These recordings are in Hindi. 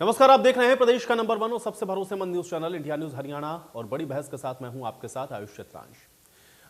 नमस्कार, आप देख रहे हैं प्रदेश का नंबर 1 और सबसे भरोसेमंद news channel India news Haryana. और बड़ी बहस के साथ मैं हूं आपके साथ आयुष चित्रांश।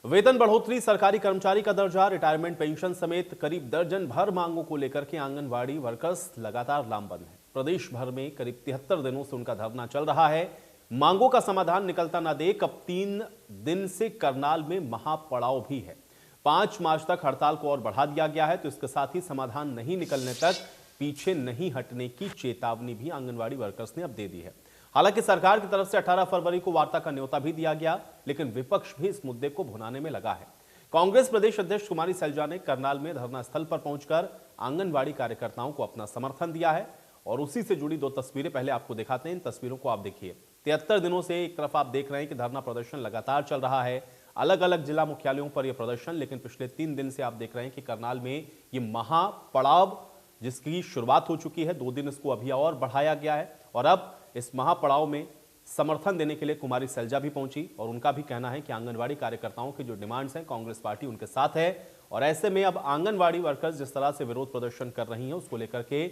वेतन बढ़ोतरी, सरकारी कर्मचारी का दर्जा, रिटायरमेंट पेंशन समेत करीब दर्जन भर मांगों को लेकर के आंगनबाड़ी वर्कर्स लगातार लामबंद हैं। प्रदेश भर में करीब 73 दिनों से उनका धरना चल रहा है। मांगों का समाधान निकलता ना देख अब 3 दिन से करनाल में महापड़ाव भी है। 5 मार्च तक हड़ताल को और बढ़ा दिया गया है, तो इसके साथ ही समाधान नहीं निकलने तक पीछे नहीं हटने की चेतावनी भी आंगनबाड़ी वर्कर्स ने अब दे दी है। हालांकि सरकार की तरफ से 18 फरवरी को वार्ता का न्योता भी दिया गया, लेकिन विपक्ष भी इस मुद्दे को भुनाने में लगा है। कांग्रेस प्रदेश अध्यक्ष कुमारी सैलजा ने करनाल में धरना स्थल पर पहुंचकर आंगनबाड़ी कार्यकर्ताओं को अपना समर्थन दिया है और उसी से जुड़ी 2 तस्वीरें पहले आपको दिखाते हैं। इन तस्वीरों को आप देखिए। 73 दिनों से एक तरफ आप देख रहे हैं कि धरना प्रदर्शन लगातार चल रहा है, अलग अलग जिला मुख्यालयों पर यह प्रदर्शन, लेकिन पिछले 3 दिन से आप देख रहे हैं कि करनाल में ये महापड़ाव जिसकी शुरुआत हो चुकी है, 2 दिन इसको अभी और बढ़ाया गया है। और अब इस महापड़ाव में समर्थन देने के लिए कुमारी सैलजा भी पहुंची और उनका भी कहना है कि आंगनबाड़ी कार्यकर्ताओं की जो डिमांड्स हैं, कांग्रेस पार्टी उनके साथ है। और ऐसे में अब आंगनबाड़ी वर्कर्स जिस तरह से विरोध प्रदर्शन कर रही हैं, उसको लेकर के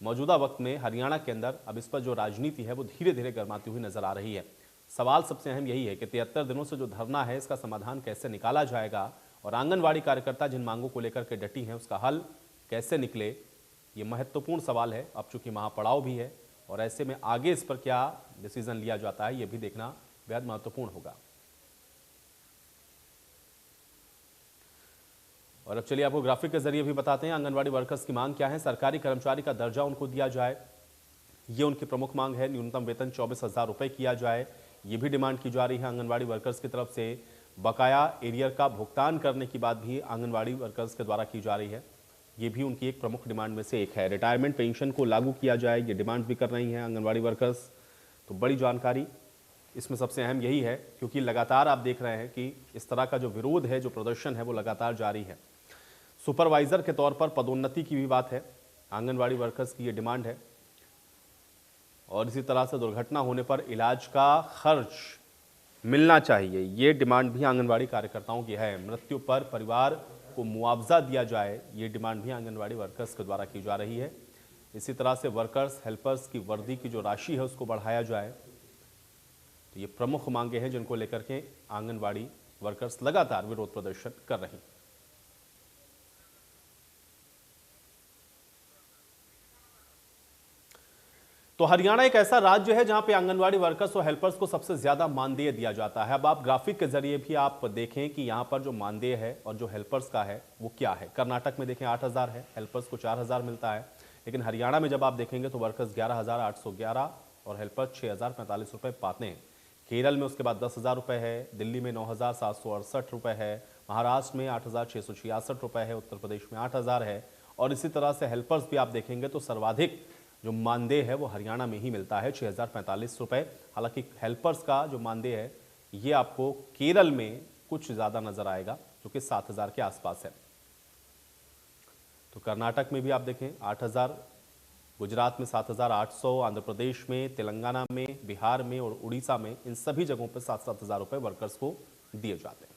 मौजूदा वक्त में हरियाणा के अंदर अब इस पर जो राजनीति है वो धीरे धीरे गर्माती हुई नजर आ रही है। सवाल सबसे अहम यही है कि 73 दिनों से जो धरना है, इसका समाधान कैसे निकाला जाएगा और आंगनबाड़ी कार्यकर्ता जिन मांगों को लेकर के डटी हैं, उसका हल कैसे निकले, ये महत्वपूर्ण सवाल है। अब चूंकि महापड़ाव भी है और ऐसे में आगे इस पर क्या डिसीजन लिया जाता है, ये भी देखना बेहद महत्वपूर्ण होगा। और अब चलिए आपको ग्राफिक के जरिए भी बताते हैं आंगनबाड़ी वर्कर्स की मांग क्या है। सरकारी कर्मचारी का दर्जा उनको दिया जाए, ये उनकी प्रमुख मांग है। न्यूनतम वेतन 24,000 रुपए किया जाए, ये भी डिमांड की जा रही है आंगनबाड़ी वर्कर्स की तरफ से। बकाया एरियर का भुगतान करने की बात भी आंगनबाड़ी वर्कर्स के द्वारा की जा रही है, ये भी उनकी एक प्रमुख डिमांड में से एक है। रिटायरमेंट पेंशन को लागू किया जाए, ये डिमांड भी कर रही हैं आंगनबाड़ी वर्कर्स। तो बड़ी जानकारी इसमें सबसे अहम यही है, क्योंकि लगातार आप देख रहे हैं कि इस तरह का जो विरोध है, जो प्रदर्शन है, वो लगातार जारी है। सुपरवाइजर के तौर पर पदोन्नति की भी बात है, आंगनबाड़ी वर्कर्स की ये डिमांड है। और इसी तरह से दुर्घटना होने पर इलाज का खर्च मिलना चाहिए, ये डिमांड भी आंगनबाड़ी कार्यकर्ताओं की है। मृत्यु पर परिवार को मुआवजा दिया जाए, ये डिमांड भी आंगनबाड़ी वर्कर्स के द्वारा की जा रही है। इसी तरह से वर्कर्स हेल्पर्स की वर्दी की जो राशि है, उसको बढ़ाया जाए। तो ये प्रमुख मांगे हैं जिनको लेकर के आंगनबाड़ी वर्कर्स लगातार विरोध प्रदर्शन कर रही हैं। तो हरियाणा एक ऐसा राज्य है जहां पे आंगनबाड़ी वर्कर्स और हेल्पर्स को सबसे ज्यादा मानदेय दिया जाता है। अब आप ग्राफिक के जरिए भी आप देखें कि यहां पर जो मानदेय है और जो हेल्पर्स का है वो क्या है। कर्नाटक में देखें 8,000 है, हेल्पर्स को 4,000 मिलता है। लेकिन हरियाणा में जब आप देखेंगे तो वर्कर्स 11,811 और हेल्पर्स 6,045 रुपए पाते हैं। केरल में उसके बाद 10,000 रुपए है, दिल्ली में 9,768 रुपए है, महाराष्ट्र में 8,666 रुपए है, उत्तर प्रदेश में 8,000 है। और इसी तरह से हेल्पर्स भी आप देखेंगे तो सर्वाधिक जो मानदेय है वो हरियाणा में ही मिलता है, 6,045 रुपए। हालांकि हेल्पर्स का जो मानदेय है ये आपको केरल में कुछ ज्यादा नजर आएगा, जो कि 7,000 के आसपास है। तो कर्नाटक में भी आप देखें 8,000, गुजरात में 7,800, आंध्र प्रदेश में, तेलंगाना में, बिहार में और उड़ीसा में, इन सभी जगहों पर 7-7 हजार रुपए वर्कर्स को दिए जाते हैं।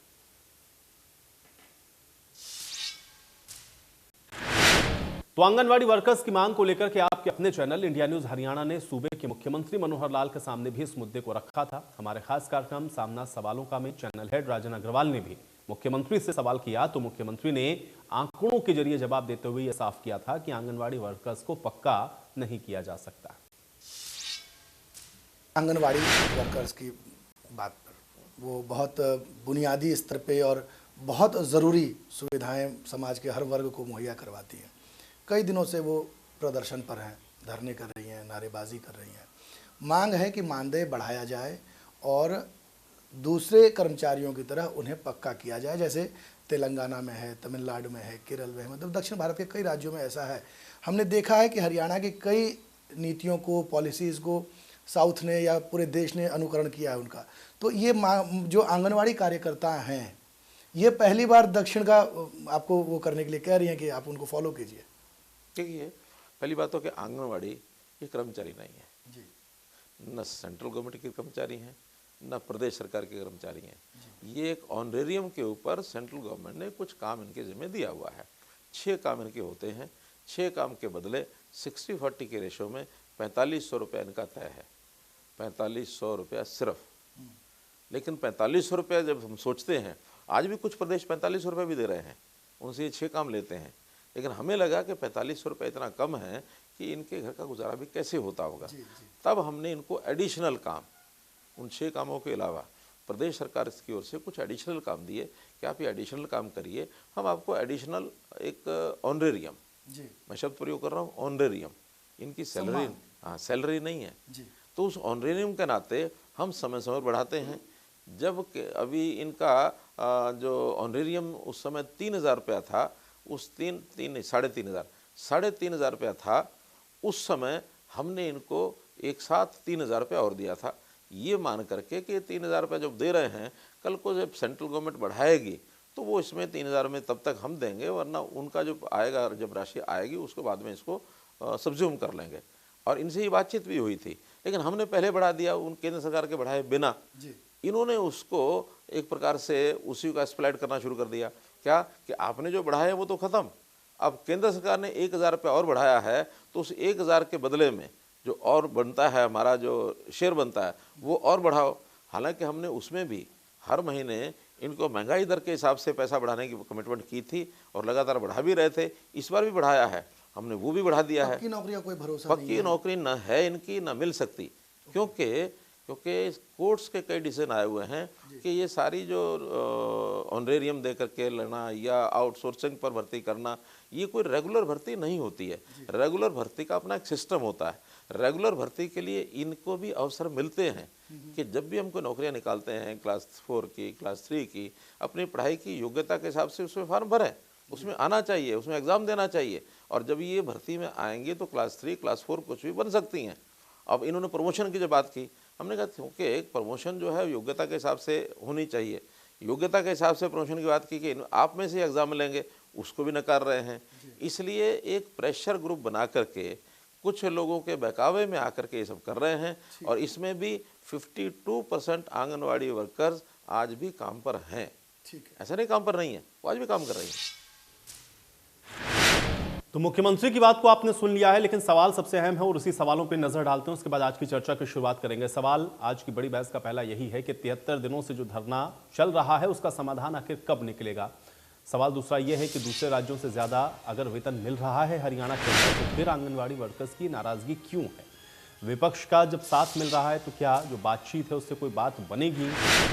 तो आंगनबाड़ी वर्कर्स की मांग को लेकर के आपके अपने चैनल इंडिया न्यूज हरियाणा ने सूबे के मुख्यमंत्री मनोहर लाल के सामने भी इस मुद्दे को रखा था। हमारे खास कार्यक्रम सामना सवालों का में चैनल हेड राजन अग्रवाल ने भी मुख्यमंत्री से सवाल किया, तो मुख्यमंत्री ने आंकड़ों के जरिए जवाब देते हुए यह साफ किया था कि आंगनबाड़ी वर्कर्स को पक्का नहीं किया जा सकता। आंगनबाड़ी वर्कर्स की बात पर वो बहुत बुनियादी स्तर पे और बहुत ज़रूरी सुविधाएं समाज के हर वर्ग को मुहैया करवाती हैं। कई दिनों से वो प्रदर्शन पर हैं, धरने कर रही हैं, नारेबाजी कर रही हैं। मांग है कि मानदेय बढ़ाया जाए और दूसरे कर्मचारियों की तरह उन्हें पक्का किया जाए, जैसे तेलंगाना में है, तमिलनाडु में है, केरल में है। मतलब दक्षिण भारत के कई राज्यों में ऐसा है। हमने देखा है कि हरियाणा की कई नीतियों को, पॉलिसीज़ को साउथ ने या पूरे देश ने अनुकरण किया है उनका। तो ये जो आंगनवाड़ी कार्यकर्ता हैं, ये पहली बार दक्षिण का आपको वो करने के लिए कह रही हैं कि आप उनको फॉलो कीजिए। देखिए, पहली बात तो कि आंगनवाड़ी ये कर्मचारी नहीं है जी, न सेंट्रल गवर्नमेंट के कर्मचारी हैं, न प्रदेश सरकार के कर्मचारी हैं। ये एक ऑनरेरियम के ऊपर सेंट्रल गवर्नमेंट ने कुछ काम इनके जिम्मे दिया हुआ है। 6 काम इनके होते हैं। 6 काम के बदले 60-40 के रेशो में 4500 रुपया इनका तय है, 4500 रुपया सिर्फ। लेकिन 4500 रुपया जब हम सोचते हैं, आज भी कुछ प्रदेश 4500 रुपये भी दे रहे हैं, उनसे ये 6 काम लेते हैं, लेकिन हमें लगा कि 4500 रुपये इतना कम है कि इनके घर का गुजारा भी कैसे होता होगा। तब हमने इनको एडिशनल काम, उन 6 कामों के अलावा प्रदेश सरकार की ओर से कुछ एडिशनल काम दिए कि आप ये एडिशनल काम करिए, हम आपको एडिशनल एक ऑनरेरियम, मैं शब्द प्रयोग कर रहा हूँ ऑनरेरियम, इनकी सैलरी, हाँ सैलरी नहीं है, तो उस ऑनरेरियम के नाते हम समय समय बढ़ाते हैं। जब अभी इनका जो ऑनरेरियम उस समय 3000 रुपया था, उस 3,500 रुपया था, उस समय हमने इनको एक साथ 3000 रुपया और दिया था, ये मान करके कि 3000 रुपया जब दे रहे हैं, कल को जब सेंट्रल गवर्नमेंट बढ़ाएगी तो वो इसमें 3000 में तब तक हम देंगे, वरना उनका जो आएगा, जब राशि आएगी उसके बाद में इसको सब्ज्यूम कर लेंगे। और इनसे ये बातचीत भी हुई थी, लेकिन हमने पहले बढ़ा दिया, उन केंद्र सरकार के बढ़ाए बिना इन्होंने उसको एक प्रकार से उसी का एक्सप्लॉइट करना शुरू कर दिया। क्या कि आपने जो बढ़ाया वो तो ख़त्म, अब केंद्र सरकार ने 1000 रुपया और बढ़ाया है, तो उस 1000 के बदले में जो और बनता है, हमारा जो शेयर बनता है वो और बढ़ाओ। हालांकि हमने उसमें भी हर महीने इनको महंगाई दर के हिसाब से पैसा बढ़ाने की कमिटमेंट की थी और लगातार बढ़ा भी रहे थे, इस बार भी बढ़ाया है हमने, वो भी बढ़ा दिया है। पक्की नौकरी का कोई भरोसा नहीं है। पक्की नौकरी न है इनकी, न मिल सकती, क्योंकि कोर्ट्स के कई डिसीजन आए हुए हैं कि ये सारी जो ऑनरेरियम दे करके लेना या आउटसोर्सिंग पर भर्ती करना, ये कोई रेगुलर भर्ती नहीं होती है। रेगुलर भर्ती का अपना एक सिस्टम होता है। रेगुलर भर्ती के लिए इनको भी अवसर मिलते हैं कि जब भी हमको नौकरियां निकालते हैं, क्लास 4 की, क्लास 3 की, अपनी पढ़ाई की योग्यता के हिसाब से उसमें फॉर्म भरें, उसमें आना चाहिए, उसमें एग्ज़ाम देना चाहिए। और जब ये भर्ती में आएंगे तो क्लास 3, क्लास 4 कुछ भी बन सकती हैं। अब इन्होंने प्रमोशन की जो बात की, हमने कहा क्योंकि एक प्रमोशन जो है योग्यता के हिसाब से होनी चाहिए, योग्यता के हिसाब से प्रमोशन की बात की कि आप में से एग्ज़ाम लेंगे, उसको भी नकार रहे हैं। इसलिए एक प्रेशर ग्रुप बना करके कुछ लोगों के बहकावे में आकर के ये सब कर रहे हैं। और इसमें भी 52% आंगनवाड़ी वर्कर्स आज भी काम पर हैं, ऐसा नहीं काम पर नहीं है, वो आज भी काम कर रही हैं। तो मुख्यमंत्री की बात को आपने सुन लिया है, लेकिन सवाल सबसे अहम है और उसी सवालों पर नजर डालते हैं, उसके बाद आज की चर्चा की शुरुआत करेंगे। सवाल आज की बड़ी बहस का पहला यही है कि 73 दिनों से जो धरना चल रहा है उसका समाधान आखिर कब निकलेगा। सवाल दूसरा यह है कि दूसरे राज्यों से ज्यादा अगर वेतन मिल रहा है हरियाणा के अंदर, तो फिर आंगनबाड़ी वर्कर्स की नाराजगी क्यों है? विपक्ष का जब साथ मिल रहा है तो क्या जो बातचीत है उससे कोई बात बनेगी?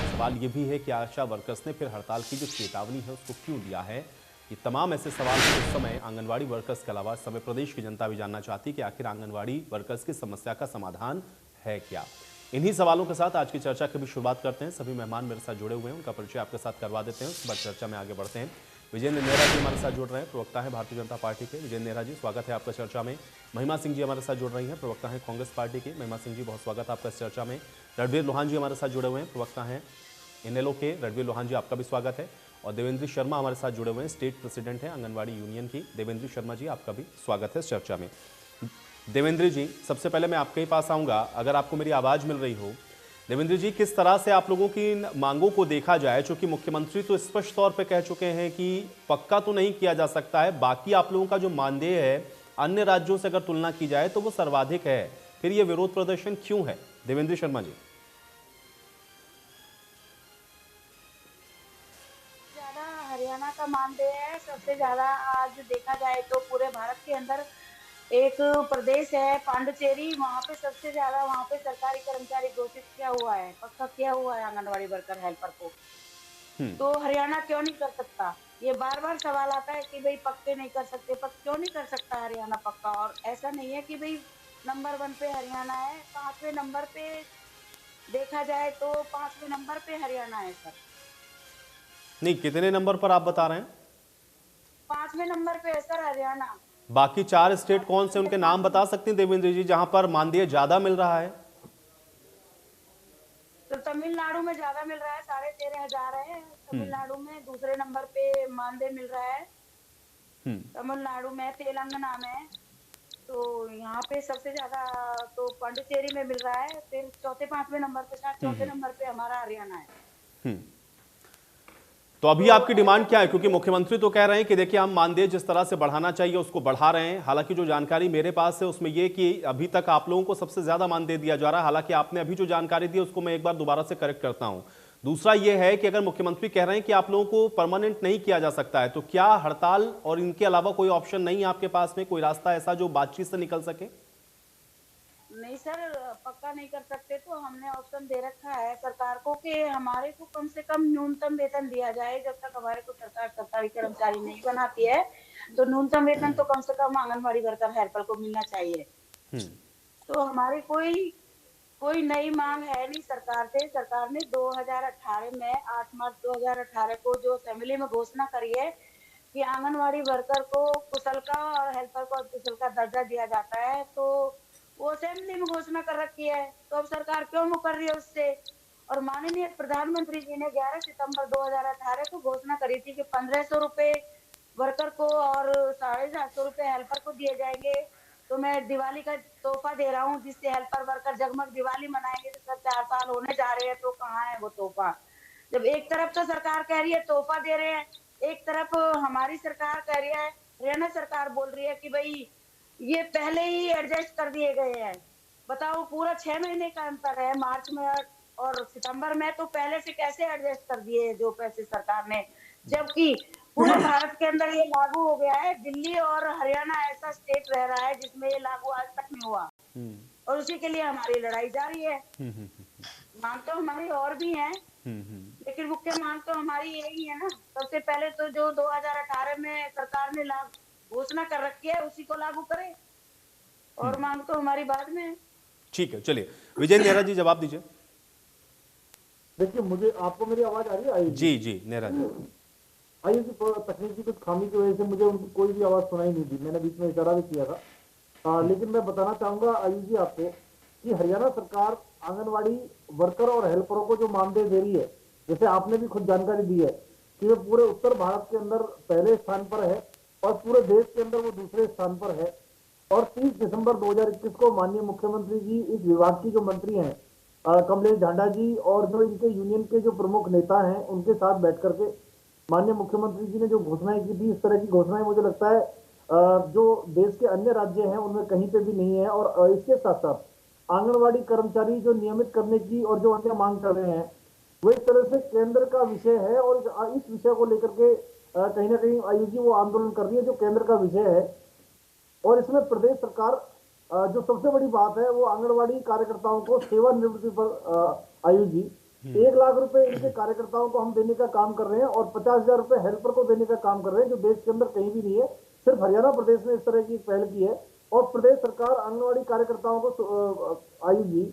सवाल यह भी है कि आशा वर्कर्स ने फिर हड़ताल की जो चेतावनी है उसको क्यों दिया है? ये तमाम ऐसे सवाल हैं इस समय आंगनवाड़ी वर्कर्स के अलावा इस समय प्रदेश की जनता भी जानना चाहती है कि आखिर आंगनवाड़ी वर्कर्स की समस्या का समाधान है क्या। इन्हीं सवालों के साथ आज की चर्चा की भी शुरुआत करते हैं। सभी मेहमान मेरे साथ जुड़े हुए हैं, उनका परिचय आपके साथ करवा देते हैं, उसके बाद चर्चा में आगे बढ़ते हैं। विजेंद्र नेहरा जी हमारे साथ जुड़ रहे हैं, प्रवक्ता है भारतीय जनता पार्टी के। विजेंद्र नेहरा जी, स्वागत है आपका चर्चा में। महिमा सिंह जी हमारे साथ जुड़ रही हैं, प्रवक्ता है कांग्रेस पार्टी के। महिमा सिंह जी, बहुत स्वागत है आपका इस चर्चा में। रणवीर लोहान जी हमारे साथ जुड़े हुए हैं, प्रवक्ता हैं इनेलो के। रणवीर लोहान जी, आपका भी स्वागत है। और देवेंद्र शर्मा हमारे साथ जुड़े हुए हैं, स्टेट प्रेसिडेंट हैं आंगनवाड़ी यूनियन की। देवेंद्र शर्मा जी, आपका भी स्वागत है इस चर्चा में। देवेंद्र जी, सबसे पहले मैं आपके ही पास आऊँगा, अगर आपको मेरी आवाज़ मिल रही हो। देवेंद्र जी, किस तरह से आप लोगों की इन मांगों को देखा जाए, चूंकि मुख्यमंत्री तो स्पष्ट तौर पे कह चुके हैं कि पक्का तो नहीं किया जा सकता है, बाकी आप लोगों का जो मानदेय है अन्य राज्यों से अगर तुलना की जाए तो वो सर्वाधिक है, फिर ये विरोध प्रदर्शन क्यों है? देवेंद्र शर्मा जी। ज्यादा हरियाणा का मानदेय है, सबसे ज्यादा आज देखा जाए तो पूरे भारत के अंदर एक प्रदेश है पांडिचेरी, वहाँ पे सबसे ज्यादा वहाँ पे सरकारी कर्मचारी घोषित किया हुआ है, पक्का किया हुआ है आंगनवाड़ी वर्कर हेल्पर को। तो हरियाणा क्यों नहीं कर सकता? ये बार बार सवाल आता है कि भाई पक्के नहीं कर सकते, क्यों नहीं कर सकता हरियाणा पक्का? और ऐसा नहीं है कि भाई नंबर 1 पे हरियाणा है, 5वें नंबर पे देखा जाए तो 5वें नंबर पे हरियाणा है सर। नहीं, कितने नंबर पर आप बता रहे हैं? 5वें नंबर पे है सर हरियाणा। बाकी 4 स्टेट कौन से, उनके नाम बता सकते हैं देवेंद्र जी, जहां पर मानदेय ज्यादा मिल रहा है? तो तमिलनाडु में ज्यादा मिल रहा है, 13,500 है तमिलनाडु में। दूसरे नंबर पे मानदेय मिल रहा है तमिलनाडु में, तेलंगाना में। तो यहाँ पे सबसे ज्यादा तो पांडिचेरी में मिल रहा है, फिर चौथे 5वें नंबर पे, शायद चौथे नंबर पे हमारा हरियाणा है। तो अभी आपकी डिमांड क्या है? क्योंकि मुख्यमंत्री तो कह रहे हैं कि देखिए हम मानदेय जिस तरह से बढ़ाना चाहिए उसको बढ़ा रहे हैं। हालांकि जो जानकारी मेरे पास है उसमें ये कि अभी तक आप लोगों को सबसे ज्यादा मानदेय दिया जा रहा है। हालांकि आपने अभी जो जानकारी दी उसको मैं एक बार दोबारा से करेक्ट करता हूं। दूसरा ये है कि अगर मुख्यमंत्री कह रहे हैं कि आप लोगों को परमानेंट नहीं किया जा सकता है, तो क्या हड़ताल और इनके अलावा कोई ऑप्शन नहीं है आपके पास में, कोई रास्ता ऐसा जो बातचीत से निकल सके? नहीं सर, पक्का नहीं कर सकते। तो हमने ऑप्शन दे रखा है सरकार को कि हमारे को कम से कम न्यूनतम वेतन दिया जाए। जब तक हमारे को सरकार सरकारी कर्मचारी नहीं बनाती है तो न्यूनतम वेतन तो कम से कम आंगनबाड़ी वर्कर हेल्पर को मिलना चाहिए। तो हमारी कोई कोई नई मांग है नहीं सरकार से। सरकार ने 2018 में 8 मार्च 2018 को जो असेंबली में घोषणा करी है कि आंगनवाड़ी वर्कर को कुशल का और हेल्पर को अकुशल का दर्जा दिया जाता है, तो वो असेंबली में घोषणा कर रखी है। तो अब सरकार क्यों मुकर रही है उससे? और माननीय प्रधानमंत्री जी ने 11 सितंबर 2018 को घोषणा करी थी कि 1500 रुपए वर्कर को और 750 रुपए हेल्पर को दिए जाएंगे। तो मैं दिवाली का तोहफा दे रहा हूँ जिससे हेल्पर वर्कर जगमग दिवाली मनाएंगे। तो सर 4 साल होने जा रहे हैं, तो कहाँ है वो तोहफा? जब एक तरफ तो सरकार कह रही है तोहफा दे रहे हैं, एक तरफ हमारी सरकार कह रही है, हरियाणा सरकार बोल रही है कि भाई ये पहले ही एडजस्ट कर दिए गए हैं। बताओ, पूरा 6 महीने का अंतर है मार्च में और सितंबर में। तो पहले से कैसे एडजस्ट कर दिए जो पैसे सरकार ने, जबकि पूरे भारत के अंदर ये लागू हो गया है। दिल्ली और हरियाणा ऐसा स्टेट रह रहा है जिसमें ये लागू आज तक नहीं हुआ, और उसी के लिए हमारी लड़ाई जारी है। मांग तो हमारी और भी है, लेकिन मुख्य मांग तो हमारी यही है ना। सबसे पहले तो जो 2018 में सरकार ने घोषणा कर रखी है उसी को लागू करे, और मांग तो हमारी बाद में है। ठीक है, चलिए विजय नेहरा जी जवाब दीजिए। देखिए, मुझे आपको मेरी आवाज आ रही है? जी जी नेहरा जी। आयुष जी, तकनीकी कुछ खामी की वजह से मुझे उनकी कोई भी आवाज सुनाई नहीं दी। मैंने बीच में इशारा भी किया था। लेकिन मैं बताना चाहूंगा आयुष जी आपको कि हरियाणा सरकार आंगनवाड़ी वर्कर और हेल्परों को जो मानदेय दे रही है, जैसे आपने भी खुद जानकारी दी है कि वो पूरे उत्तर भारत के अंदर पहले स्थान पर है और पूरे देश के अंदर वो दूसरे स्थान पर है। और 30 दिसंबर 2021 को माननीय मुख्यमंत्री जी इस विभाग की जो मंत्री हैं कमलेश ढांडा जी और जो इनके यूनियन के जो प्रमुख नेता हैं उनके साथ बैठ करके माननीय मुख्यमंत्री जी ने जो घोषणाएं की थी, इस तरह की घोषणाएं मुझे लगता है जो देश के अन्य राज्य हैं उनमें कहीं पे भी नहीं है। और इसके साथ साथ आंगनवाड़ी कर्मचारी जो नियमित करने की और जो अन्य मांग कर रहे हैं वो एक तरह से केंद्र का विषय है, और इस विषय को लेकर के कहीं ना कहीं आयुष जी वो आंदोलन कर रही है जो केंद्र का विषय है। और इसमें प्रदेश सरकार जो सबसे बड़ी बात है वो आंगनवाड़ी कार्यकर्ताओं को सेवानिवृत्ति पर आयुष जी 1 लाख रुपए इनके कार्यकर्ताओं को हम देने का काम कर रहे हैं और 50,000 रुपए हेल्पर को देने का काम कर रहे हैं, जो देश के अंदर कहीं भी नहीं है। सिर्फ हरियाणा प्रदेश ने इस तरह की पहल की है। और प्रदेश सरकार आंगनवाड़ी कार्यकर्ताओं को आयुष जी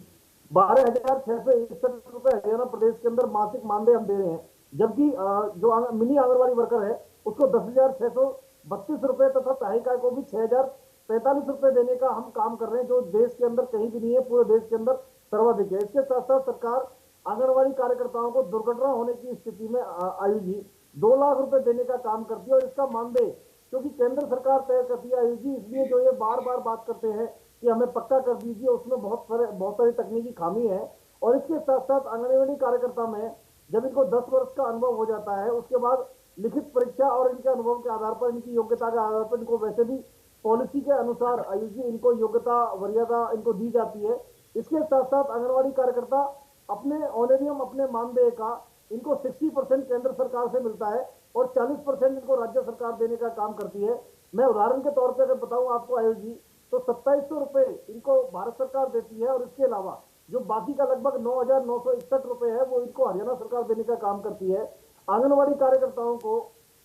12,661 रुपए हरियाणा प्रदेश के अंदर मासिक मानदेय हम दे रहे हैं, जबकि जो मिनी आंगनवाड़ी वर्कर है उसको 10,632 रुपए तथा सहायिका को भी 6,045 रुपए देने का हम काम कर रहे हैं, जो देश के अंदर कहीं भी नहीं है, पूरे देश के अंदर सर्वाधिक है। इसके साथ साथ सरकार आंगनवाड़ी कार्यकर्ताओं को दुर्घटना होने की स्थिति में आयुष जी 2 लाख रुपए देने का काम करती है। और इसका मानदेय क्योंकि केंद्र सरकार तय करती है आयुष जी, इसलिए जो ये बार बार बात करते हैं कि हमें पक्का कर दीजिए, उसमें बहुत सारी तकनीकी खामी है। और इसके साथ साथ आंगनवाड़ी कार्यकर्ता में जब इनको 10 वर्ष का अनुभव हो जाता है उसके बाद लिखित परीक्षा और इनके अनुभव के आधार पर, इनकी योग्यता के आधार पर इनको वैसे भी पॉलिसी के अनुसार आयुष जी इनको योग्यता वरीयता इनको दी जाती है। इसके साथ साथ आंगनवाड़ी कार्यकर्ता अपने ऑनरेरियम अपने मानदेय का इनको 60% केंद्र सरकार से मिलता है और 40% इनको राज्य सरकार देने का काम करती है। मैं उदाहरण के तौर पर अगर बताऊं आपको आयुष जी, तो 2700 रुपए इनको भारत सरकार देती है और इसके अलावा जो बाकी का लगभग 9,961 रुपए है वो इनको हरियाणा सरकार देने का काम करती है। आंगनवाड़ी कार्यकर्ताओं को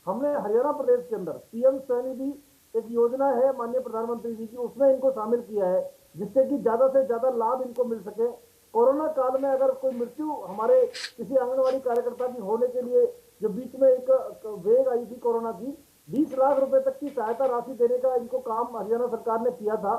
हमने हरियाणा प्रदेश के अंदर पीएम स्वनिधि एक योजना है माननीय प्रधानमंत्री जी की, उसमें इनको शामिल किया है जिससे कि ज्यादा से ज्यादा लाभ इनको मिल सके। कोरोना काल में अगर कोई मृत्यु हमारे किसी आंगनवाड़ी कार्यकर्ता की होने के लिए जो बीच में एक वेग आई थी कोरोना की, 20 लाख रुपए तक की सहायता राशि देने का इनको काम हरियाणा सरकार ने किया था।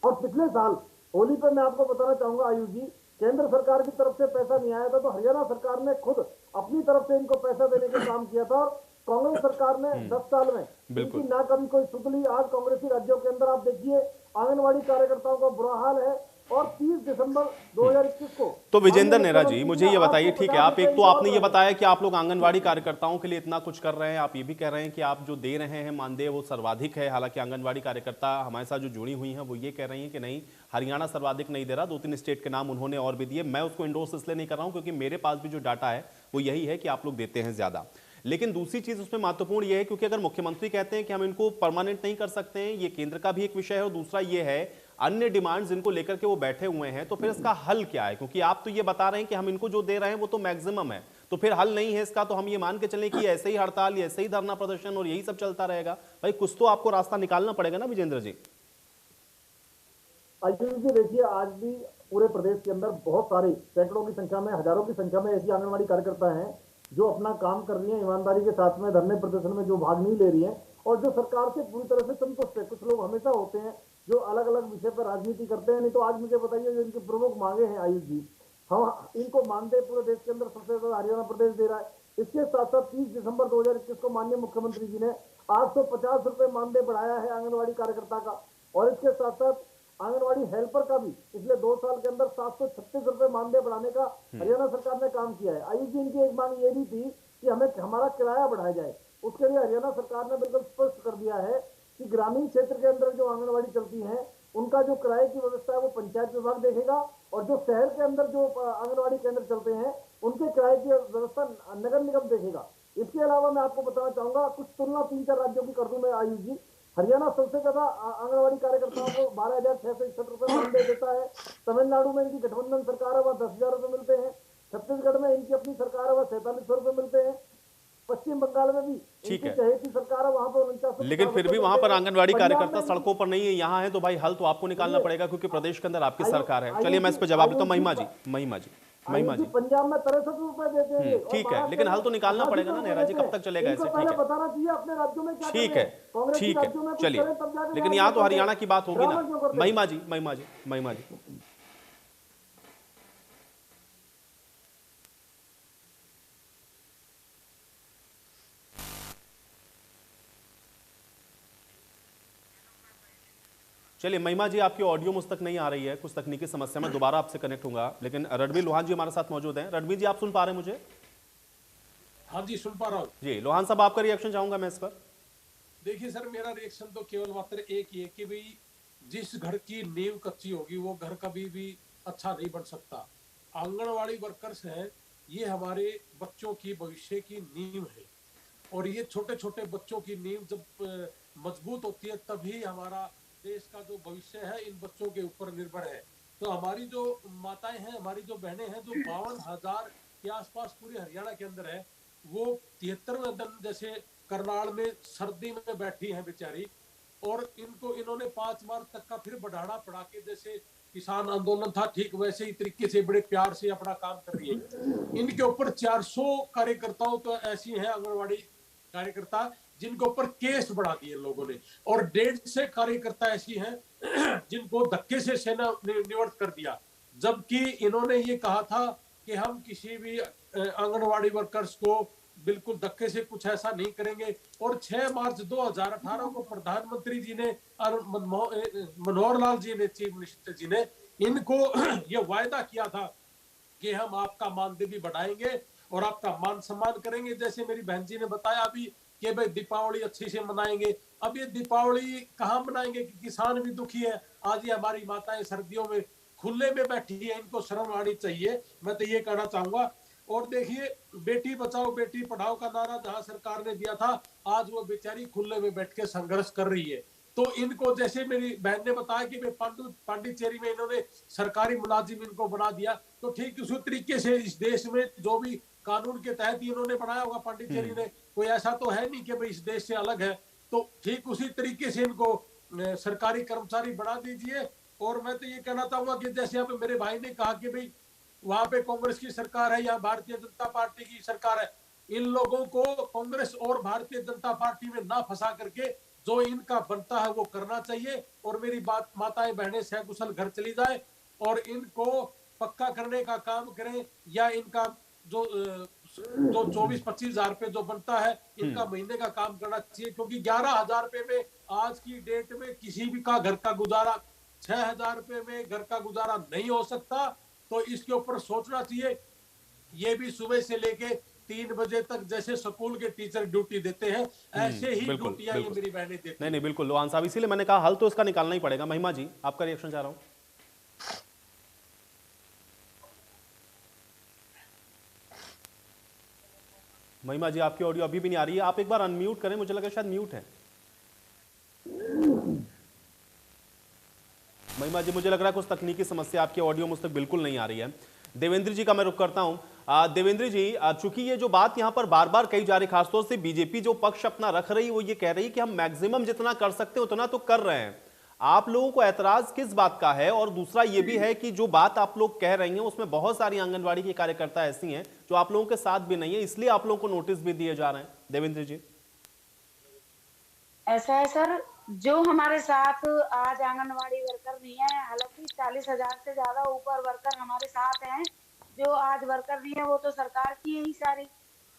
और पिछले साल होली पर मैं आपको बताना चाहूंगा आयुष जी, केंद्र सरकार की तरफ से पैसा नहीं आया था तो हरियाणा सरकार ने खुद अपनी तरफ से इनको पैसा देने का काम किया था। और कांग्रेस सरकार ने 10 साल में इनकी ना कभी कोई सुध ली। आज कांग्रेसी राज्यों के अंदर आप देखिए आंगनवाड़ी कार्यकर्ताओं का बुरा हाल है। और 30 दिसंबर 2021 को। तो विजेंद्र नेहरा जी, मुझे ये बताइए, ठीक है, आप एक तो आपने ये बताया कि आप लोग आंगनवाड़ी कार्यकर्ताओं के लिए इतना कुछ कर रहे हैं, आप ये भी कह रहे हैं कि आप जो दे रहे हैं मानदेय वो सर्वाधिक है। हालांकि आंगनवाड़ी कार्यकर्ता हमारे साथ जो जुड़ी हुई हैं वो ये कह रही हैं कि नहीं, हरियाणा सर्वाधिक नहीं दे रहा। 2-3 स्टेट के नाम उन्होंने और भी दिए। मैं उसको इंडोर्स इसलिए नहीं कर रहा हूं क्योंकि मेरे पास भी जो डाटा है वो यही है कि आप लोग देते हैं ज्यादा। लेकिन दूसरी चीज उसमें महत्वपूर्ण यह है क्योंकि अगर मुख्यमंत्री कहते हैं कि हम इनको परमानेंट नहीं कर सकते हैं, ये केंद्र का भी एक विषय है, और दूसरा ये है अन्य डिमांड्स जिनको लेकर के वो बैठे हुए हैं, तो फिर इसका हल क्या है? क्योंकि आप तो ये बता रहे हैं कि हम इनको जो दे रहे हैं वो तो मैक्सिमम है, तो फिर हल नहीं है इसका, तो हम ये मान के चलें कि ऐसे ही हड़ताल, ऐसे ही धरना प्रदर्शन और यही सब चलता रहेगा? भाई कुछ तो आपको रास्ता निकालना पड़ेगा ना विजेंद्र जी। आयुष जी देखिए, आज भी पूरे प्रदेश के अंदर बहुत सारे सैकड़ों की संख्या में, हजारों की संख्या में ऐसी आंगनबाड़ी कार्यकर्ता हैं जो अपना काम कर रही हैं ईमानदारी के साथ में, धरने प्रदर्शन में जो भाग नहीं ले रही हैं और जो सरकार से पूरी तरह से संतुष्ट है। कुछ लोग हमेशा होते हैं जो अलग अलग विषय पर राजनीति करते हैं। नहीं तो आज मुझे बताइए, जो इनकी प्रमुख मांगे हैं आयुष जी, हम इनको मानदेय पूरे देश के अंदर सबसे ज्यादा हरियाणा प्रदेश दे रहा है। इसके साथ साथ 30 दिसंबर 2021 को माननीय मुख्यमंत्री जी ने 850 रुपए मानदेय बढ़ाया है आंगनबाड़ी कार्यकर्ता का, और इसके साथ साथ आंगनबाड़ी हेल्पर का भी पिछले 2 साल के अंदर 736 रुपए मानदेय बढ़ाने का हरियाणा सरकार ने काम किया है। आयुष जी, इनकी एक मांग ये भी थी कि हमें हमारा किराया बढ़ाया जाए। उसके लिए हरियाणा सरकार ने बिल्कुल स्पष्ट कर दिया है कि ग्रामीण क्षेत्र के अंदर जो आंगनबाड़ी चलती है उनका जो किराए की व्यवस्था है वो पंचायत विभाग देखेगा, और जो शहर के अंदर जो आंगनबाड़ी केंद्र चलते हैं उनके किराए की व्यवस्था नगर निगम देखेगा। इसके अलावा मैं आपको बताना चाहूंगा, कुछ तुलना 3-4 राज्यों की कर दूं मैं आयुष जी। हरियाणा सबसे ज्यादा आंगनबाड़ी कार्यकर्ताओं को 12,661 रुपए मानदेय देता है। तमिलनाडु में इनकी गठबंधन सरकार है, वह 10,000 रुपए मिलते हैं। छत्तीसगढ़ में इनकी अपनी सरकार है, वह 4700 रुपए मिलते हैं। पश्चिम बंगाल में भी ठीक इनकी है, चहेती सरकार है, वहां पर 49। लेकिन फिर भी वहां पर आंगनवाड़ी कार्यकर्ता सड़कों पर नहीं है, यहाँ है, तो भाई हल तो आपको निकालना पड़ेगा क्योंकि प्रदेश के अंदर आपकी सरकार है। चलिए मैं इस पर जवाब देता हूँ। महिमा जी, पंजाब में 63 रुपए देते हैं। ठीक है, लेकिन हल तो निकालना पड़ेगा ना नेहरा जी, कब तक चलेगा ऐसे? ठीक है, बताना चाहिए अपने राज्यों में क्या ठीक कर रहे है, हैं। कांग्रेस की ठीक है, राज्यों में कुछ चलिए, करें, तब जाके लेकिन यहाँ तो राजनीति हरियाणा की बात होगी ड्रामा क्यों ना। करते हैं? महिमा जी, चलिए महिमा जी, आपकी ऑडियो मुझ तक नहीं आ रही है, कुछ तकनीकी समस्या में दोबारा आपसे कनेक्ट होगा। लेकिन रणवीर लोहान जी हमारे साथ मौजूद हैं। रणवीर जी, आप सुन पा रहे हैं मुझे? हाँ जी, सुन पा रहा हूँ जी। लोहान साहब, आपका रिएक्शन चाहूंगा मैं इस पर। देखिए सर, मेरा रिएक्शन तो केवल मात्र एक ही है कि भाई जिस घर की नींव कच्ची होगी वो घर कभी भी अच्छा नहीं बन सकता। आंगनवाड़ी वर्कर्स हैं, ये हमारे बच्चों की भविष्य की नींव है, और ये छोटे छोटे बच्चों की नींव जब मजबूत होती है तभी हमारा देश का जो भविष्य है इन बच्चों के ऊपर निर्भर है। तो हमारी जो माताएं हैं, हमारी जो बहनें हैं, जो 52,000 के आसपास पूरे हरियाणा के अंदर है, वो 73वें दिन जैसे करनाल में सर्दी में बैठी हैं बेचारी, और इनको इन्होंने 5 मार्च तक का फिर बढ़ाना पड़ा के जैसे किसान आंदोलन था, ठीक वैसे ही तरीके से बड़े प्यार से अपना काम कर रही है। इनके ऊपर 400 कार्यकर्ताओं तो ऐसी हैं आंगनवाड़ी कार्यकर्ता जिनके ऊपर केस बढ़ा दिए लोगों ने, और 150 कार्यकर्ता ऐसी हैं जिनको धक्के से सेना निवृत्त कर दिया, जबकि इन्होंने ये कहा था कि हम किसी भी आंगनवाड़ी वर्कर्स को बिल्कुल धक्के से कुछ ऐसा नहीं करेंगे। और 6 मार्च 2018 को प्रधानमंत्री जी ने और मनोहर लाल जी ने, चीफ मिनिस्टर जी ने इनको ये वायदा किया था कि हम आपका मानदेय भी बढ़ाएंगे और आपका मान सम्मान करेंगे। जैसे मेरी बहन जी ने बताया अभी कि भाई दीपावली अच्छी से मनाएंगे। अब ये दीपावली कहाँ मनाएंगे कि किसान भी दुखी है। आज ये हमारी माताएं सर्दियों में खुले में बैठी है, इनको शर्म आनी चाहिए, मैं तो ये कहना चाहूंगा। और देखिए, बेटी बचाओ बेटी पढ़ाओ का नारा जहां सरकार ने दिया था, आज वो बेचारी खुले में बैठ के संघर्ष कर रही है। तो इनको, जैसे मेरी बहन ने बताया कि पांडिचेरी में इन्होंने सरकारी मुलाजिम इनको बना दिया, तो ठीक उसी तरीके से इस देश में जो भी कानून के तहत ही इन्होंने बनाया होगा पांडिचेरी ने, कोई ऐसा तो है नहीं कि भाई इस देश से अलग है। तो ठीक उसी तरीके से इनको सरकारी कर्मचारी बना दीजिए। और मैं तो ये कहना चाहूंगा कि जैसे यहाँ पे मेरे भाई ने कहा कि भाई वहां पे कांग्रेस की सरकार है, यहाँ भारतीय जनता पार्टी की सरकार है, इन लोगों को कांग्रेस और भारतीय जनता पार्टी में ना फंसा करके जो इनका बनता है वो करना चाहिए। और मेरी बात, माताएं बहनें सकुशल घर चली जाए और इनको पक्का करने का काम करें, या इनका जो 24-25 हजार रुपए जो बनता है इनका महीने का काम करना चाहिए, क्योंकि 11,000 रुपए में आज की डेट में किसी भी का घर का गुजारा 6,000 रुपए में घर का गुजारा नहीं हो सकता, तो इसके ऊपर सोचना चाहिए। ये भी सुबह से लेके 3 बजे तक जैसे स्कूल के टीचर ड्यूटी देते हैं, ऐसे ही बिल्कुल, ड्यूटियां ये बिल्कुल। मेरी बहनें देती नहीं नहीं बिल्कुल लोहान साहब, इसीलिए मैंने कहा हल तो इसका निकालना ही पड़ेगा। महिमा जी, आपका रिएक्शन चाह रहा हूं। महिमा जी, आपकी ऑडियो अभी भी नहीं आ रही है, आप एक बार अनम्यूट करें, मुझे लगा शायद म्यूट है। महिमा जी, मुझे लग रहा है कुछ तकनीकी समस्या, आपकी ऑडियो मुझ तक बिल्कुल नहीं आ रही है। देवेंद्र जी का मैं रुख करता हूं। देवेंद्र जी, चूंकि ये जो बात यहां पर बार बार कही जा रही, खासतौर से बीजेपी जो पक्ष अपना रख रही है, वो ये कह रही है कि हम मैक्सिमम जितना कर सकते हैं उतना तो कर रहे हैं। आप लोगों को ऐतराज किस बात का है? और दूसरा ये भी है कि जो बात आप लोग कह रही हैं उसमें बहुत सारी आंगनबाड़ी की कार्यकर्ता ऐसी हैं जो आप लोगों के साथ भी नहीं है, इसलिए आप लोगों को नोटिस भी दिए जा रहे हैं। देवेंद्र जी, ऐसा है सर, जो हमारे साथ आज आंगनवाड़ी वर्कर नहीं है, हालांकि 40,000 से ज्यादा ऊपर वर्कर हमारे साथ हैं, जो आज वर्कर नहीं है वो तो सरकार की है ही सारी,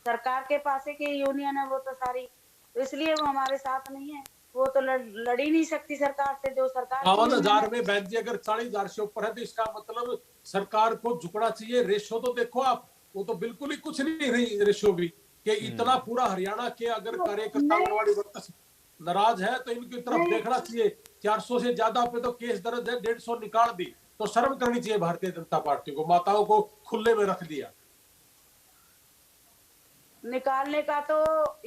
सरकार के पास के यूनियन है वो तो सारी, तो इसलिए वो हमारे साथ नहीं है। वो तो लड़ ही नहीं सकती सरकार से, जो सरकार की यूनियन 52,000 है। में बहन जी अगर 40,000 से ऊपर है तो इसका मतलब सरकार को झुकना चाहिए। रेशो तो देखो आप, वो तो बिल्कुल ही कुछ नहीं रही रेशो भी, कि इतना पूरा हरियाणा के अगर कार्यकर्ता आंगनवाड़ी वर्कर्स नाराज है तो इनकी तरफ देखना चाहिए। 400 से ज्यादा पे तो केस दर्ज है, 150 निकाल दी, तो शर्म करनी चाहिए भारतीय जनता पार्टी को, माताओं को खुले में रख दिया। निकालने का तो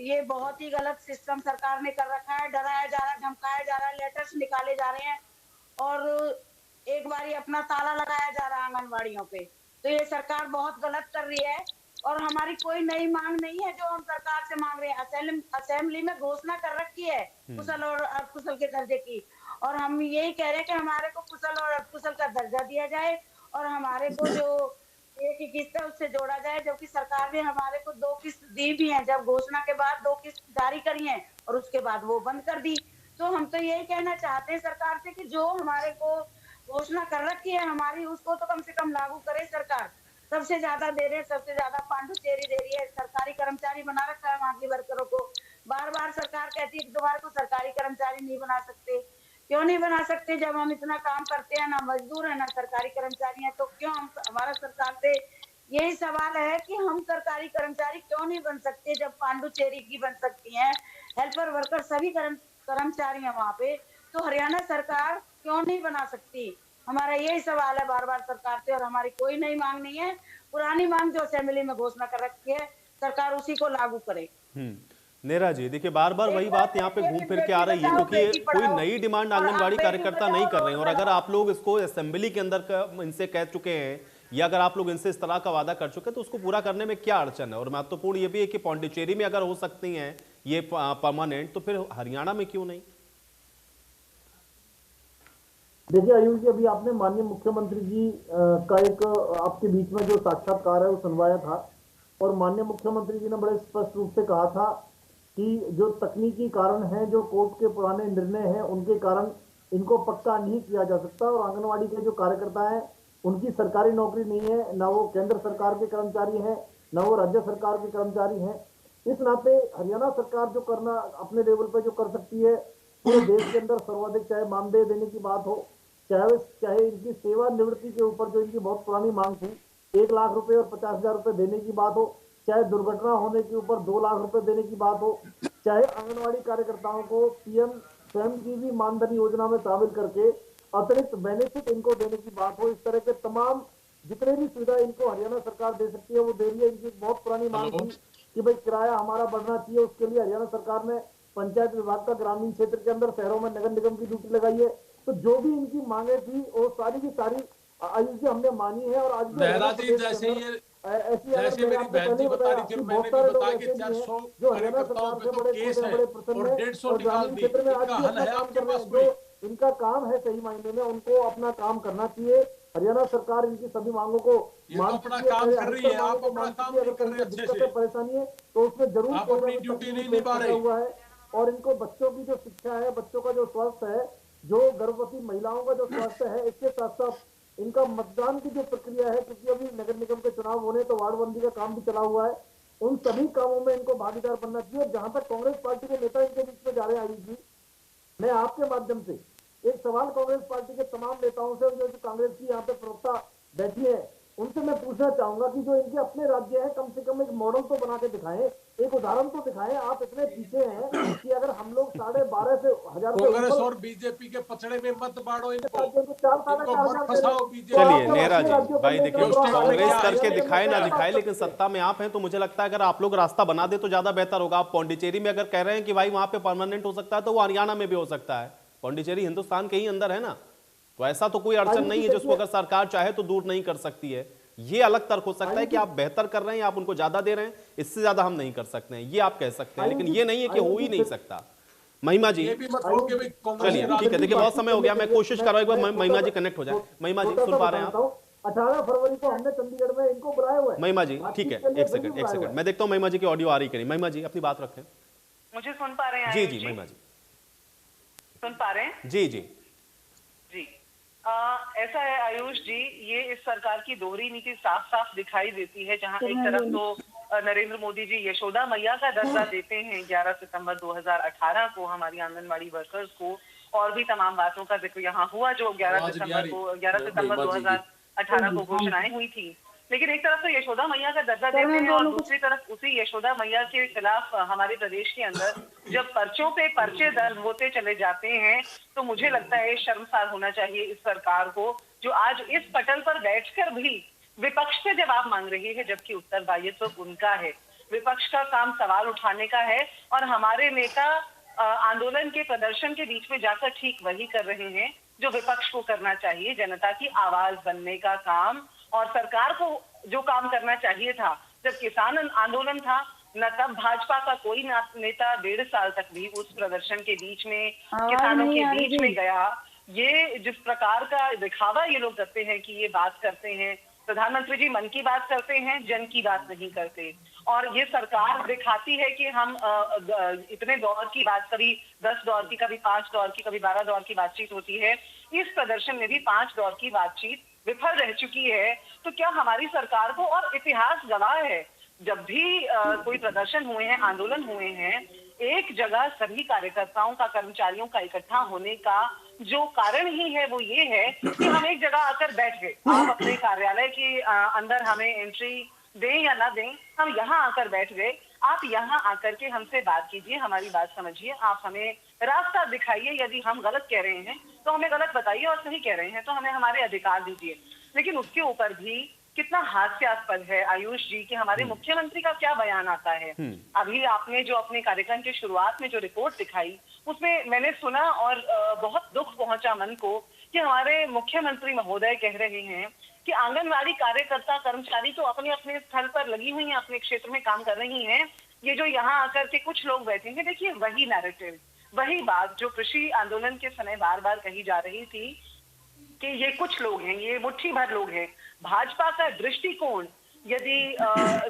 ये बहुत ही गलत सिस्टम सरकार ने कर रखा है, डराया जा रहा है, धमकाया जा रहा है, लेटर्स निकाले जा रहे हैं और एक बार अपना ताला लगाया जा रहा है आंगनवाड़ियों पे। तो ये सरकार बहुत गलत कर रही है और हमारी कोई नई मांग नहीं है जो हम सरकार से मांग रहे हैं। असेंबली में घोषणा कर रखी है कुशल और अर्धकुशल के दर्जे की, और हम यही कह रहे हैं कि हमारे को कुशल और अर्धकुशल का दर्जा दिया जाए और हमारे को जो एक ही किस्त है उससे जोड़ा जाए, जबकि सरकार ने हमारे को 2 किस्त दी भी है। जब घोषणा के बाद 2 किस्त जारी करी है और उसके बाद वो बंद कर दी। तो हम तो यही कहना चाहते हैं सरकार से कि जो हमारे को घोषणा कर रखी है हमारी, उसको तो कम से कम लागू करे सरकार। सबसे ज्यादा दे रहे हैं, सबसे ज्यादा पांडुचेरी दे रही है, सरकारी कर्मचारी बना रखा है वहां के वर्करों को। बार बार सरकार कहती है कि तुम्हारे को सरकारी कर्मचारी नहीं बना सकते। क्यों नहीं बना सकते? जब हम इतना काम करते हैं, ना मजदूर है ना सरकारी कर्मचारी है, तो क्यों हम, हमारा सरकार से यही सवाल है कि हम सरकारी कर्मचारी क्यों नहीं बन सकते जब पांडुचेरी की बन सकती हैं, हेल्पर वर्कर सभी कर्मचारी हैं वहाँ पे, तो हरियाणा सरकार क्यों नहीं बना सकती? हमारा यही सवाल है बार बार सरकार से, और हमारी कोई नई मांग नहीं है। पुरानी मांग जो असेंबली में घोषणा कर रखी है सरकार उसी को लागू करे। नेहरा जी, देखिए बार बार वही बात यहाँ पे घूम फिर के आ रही है, क्योंकि कोई नई डिमांड आंगनबाड़ी कार्यकर्ता नहीं कर रहे हैं। और अगर आप लोग इसको असेंबली के अंदर इनसे कह चुके हैं या अगर आप लोग इनसे इस तरह का वादा कर चुके हैं तो उसको पूरा करने में क्या अड़चन है? और महत्वपूर्ण ये भी है कि पौंडीचेरी में अगर हो सकती हैं ये परमानेंट, तो फिर हरियाणा में क्यों नहीं? देखिए आयुष जी, अभी आपने माननीय मुख्यमंत्री जी का एक आपके बीच में जो साक्षात्कार है वो सुनवाया था, और माननीय मुख्यमंत्री जी ने बड़े स्पष्ट रूप से कहा था कि जो तकनीकी कारण हैं, जो कोर्ट के पुराने निर्णय हैं, उनके कारण इनको पक्का नहीं किया जा सकता। और आंगनवाड़ी के जो कार्यकर्ता हैं उनकी सरकारी नौकरी नहीं है, ना वो केंद्र सरकार के कर्मचारी हैं, ना वो राज्य सरकार के कर्मचारी हैं। इस नाते हरियाणा सरकार जो करना अपने लेवल पर जो कर सकती है, पूरे देश के अंदर सर्वाधिक, चाहे मानदेय देने की बात हो, चाहे इनकी सेवानिवृत्ति के ऊपर जो इनकी बहुत पुरानी मांग थी 1 लाख रुपए और 50,000 रुपए देने की बात हो, चाहे दुर्घटना होने के ऊपर 2 लाख रुपए देने की बात हो, चाहे आंगनवाड़ी कार्यकर्ताओं को पीएम स्वयं की भी मानधन योजना में शामिल करके अतिरिक्त बेनिफिट इनको देने की बात हो, इस तरह के तमाम जितने भी सुविधा इनको हरियाणा सरकार दे सकती है वो दे रही है। इनकी बहुत पुरानी मांग थी कि भाई किराया हमारा बढ़ना चाहिए, उसके लिए हरियाणा सरकार ने पंचायत विभाग का ग्रामीण क्षेत्र के अंदर शहरों में नगर निगम की ड्यूटी लगाई है। तो जो भी इनकी मांगे थी वो सारी की सारी आयुष जी हमने मानी है। और आज नेहरा जी, जैसे मेरी बहन जी बता रही थी, मैंने भी बताया कि 400 कार्यकर्ताओं पे तो केस है और 150 निकाल दी, इनका हल है आपके पास कोई? इनका काम है सही मायने में, उनको अपना काम करना चाहिए। हरियाणा सरकार इनकी सभी मांगों को अपना काम कर रही है, आप अपना काम नहीं कर रहे अच्छे से, परेशानी है तो उसमें जरूर आप अपनी ड्यूटी नहीं निभा रहे हुआ है। और इनको बच्चों की जो शिक्षा है, बच्चों का जो स्वास्थ्य है, जो गर्भवती महिलाओं का जो स्वास्थ्य है, इसके साथ साथ इनका मतदान की जो प्रक्रिया है, क्योंकि अभी नगर निगम के चुनाव होने तो वार्डबंदी का काम भी चला हुआ है, उन सभी कामों में इनको भागीदार बनना चाहिए। और जहां तक कांग्रेस पार्टी के नेता इनके बीच में जा रहे हैं आयुष जी, मैं आपके माध्यम से एक सवाल कांग्रेस पार्टी के तमाम नेताओं से, जो कांग्रेस की यहाँ पे प्रवक्ता बैठी है, उनसे मैं पूछना चाहूंगा कि जो इनके अपने राज्य है, कम से कम एक मॉडल तो बना के दिखाएं, एक उदाहरण तो दिखाएं। आप इतने पीछे हैं कि अगर हम लोग 12,500 से 1,000 से कांग्रेस ऊपर और बीजेपी के पचड़े में मत बांटो इनको, राज्यों को 4 इनको साल मत फंसाओ बीजेपी। चलिए नेहरा जी, भाई देखिए, जो स्टेट में कांग्रेस क्या करके है, दिखाए ना क्या दिखाए, है? लेकिन सत्ता में आप हैं तो मुझे लगता है अगर आप लोग रास्ता बना दे तो ज्यादा बेहतर होगा। आप पौंडीचेरी में अगर कह रहे हैं कि भाई वहां पे परमानेंट हो सकता है, तो वो हरियाणा में भी हो सकता है। पौंडीचेरी हिंदुस्तान के ही अंदर है ना, तो ऐसा तो कोई अड़चन नहीं है जिसको अगर सरकार चाहे तो दूर नहीं कर सकती है। ये अलग तर्क हो सकता है कि आप बेहतर कर रहे हैं, आप उनको ज्यादा दे रहे हैं, इससे ज्यादा हम नहीं कर सकते हैं, ये आप कह सकते हैं, लेकिन ये नहीं है कि हो ही नहीं सकता। महिमा जी, ये भी मत कहो कि भाई कांग्रेस चलिए की ठीक है, देखिए बहुत समय हो गया, मैं कोशिश कर रहा हूं एक बार महिमा जी कनेक्ट हो जाए। महिमा जी सुन पा रहे हैं आप? 18 फरवरी को हमने चंडीगढ़ में इनको बुलाया हुआ है। महिमा जी ठीक है, एक सेकंड मैं देखता हूं महिमा जी की ऑडियो आ रही कि नहीं। महिमा जी अपनी बात रखें। मुझे सुन पा रहे हैं? जी आयुष जी महिमा जी, सुन पा रहे हैं? जी जी जी। ऐसा है आयुष जी, ये इस सरकार की दोहरी नीति साफ साफ दिखाई देती है, जहां एक तरफ तो नरेंद्र मोदी जी यशोदा मैया का दर्जा देते हैं 11 सितंबर 2018 को हमारी आंगनबाड़ी वर्कर्स को, और भी तमाम बातों का जिक्र यहाँ हुआ जो 11 सितंबर 2018 को घोषणाएं हुई थी। लेकिन एक तरफ तो यशोदा मैया का दर्जा देते हैं और दूसरी तरफ उसी यशोदा मैया के खिलाफ हमारे प्रदेश के अंदर जब पर्चों पे पर्चे दर्ज होते चले जाते हैं, तो मुझे लगता है शर्मसार होना चाहिए इस सरकार को, जो आज इस पटल पर बैठकर भी विपक्ष से जवाब मांग रही है, जबकि उत्तरदायित्व उनका है। विपक्ष का काम सवाल उठाने का है, और हमारे नेता आंदोलन के प्रदर्शन के बीच में जाकर ठीक वही कर रहे हैं जो विपक्ष को करना चाहिए, जनता की आवाज बनने का काम। और सरकार को जो काम करना चाहिए था, जब किसान आंदोलन था न, तब भाजपा का कोई नेता 1.5 साल तक भी उस प्रदर्शन के बीच में किसानों के बीच में गया। ये जिस प्रकार का दिखावा ये लोग करते हैं कि ये बात करते हैं, प्रधानमंत्री जी मन की बात करते हैं, जन की बात नहीं करते। और ये सरकार दिखाती है कि हम इतने दौर की बात, कभी 10 दौर की, कभी 5 दौर की, कभी 12 दौर की बातचीत होती है। इस प्रदर्शन में भी 5 दौर की बातचीत विफल रह चुकी है। तो क्या हमारी सरकार को, और इतिहास गवाह है, जब भी कोई प्रदर्शन हुए हैं, आंदोलन हुए हैं, एक जगह सभी कार्यकर्ताओं का, कर्मचारियों का इकट्ठा होने का जो कारण ही है वो ये है कि हम एक जगह आकर बैठ गए। आप अपने कार्यालय के अंदर हमें एंट्री दें या ना दें, हम यहाँ आकर बैठ गए। आप यहाँ आकर के हमसे बात कीजिए, हमारी बात समझिए, आप हमें रास्ता दिखाइए। यदि हम गलत कह रहे हैं तो हमें गलत बताइए, और सही कह रहे हैं तो हमें हमारे अधिकार दीजिए। लेकिन उसके ऊपर भी कितना हास्यास्पद है आयुष जी कि हमारे मुख्यमंत्री का क्या बयान आता है। अभी आपने जो अपने कार्यक्रम की शुरुआत में जो रिपोर्ट दिखाई, उसमें मैंने सुना और बहुत दुख पहुंचा मन को कि हमारे मुख्यमंत्री महोदय कह रहे हैं कि आंगनवाड़ी कार्यकर्ता कर्मचारी तो अपने अपने स्थल पर लगी हुई हैं, अपने क्षेत्र में काम कर रही हैं। ये जो यहाँ आकर के कुछ लोग बैठेंगे, देखिए वही नैरेटिव, वही बात जो कृषि आंदोलन के समय बार बार कही जा रही थी कि ये कुछ लोग हैं, ये मुट्ठी भर लोग हैं। भाजपा का दृष्टिकोण यदि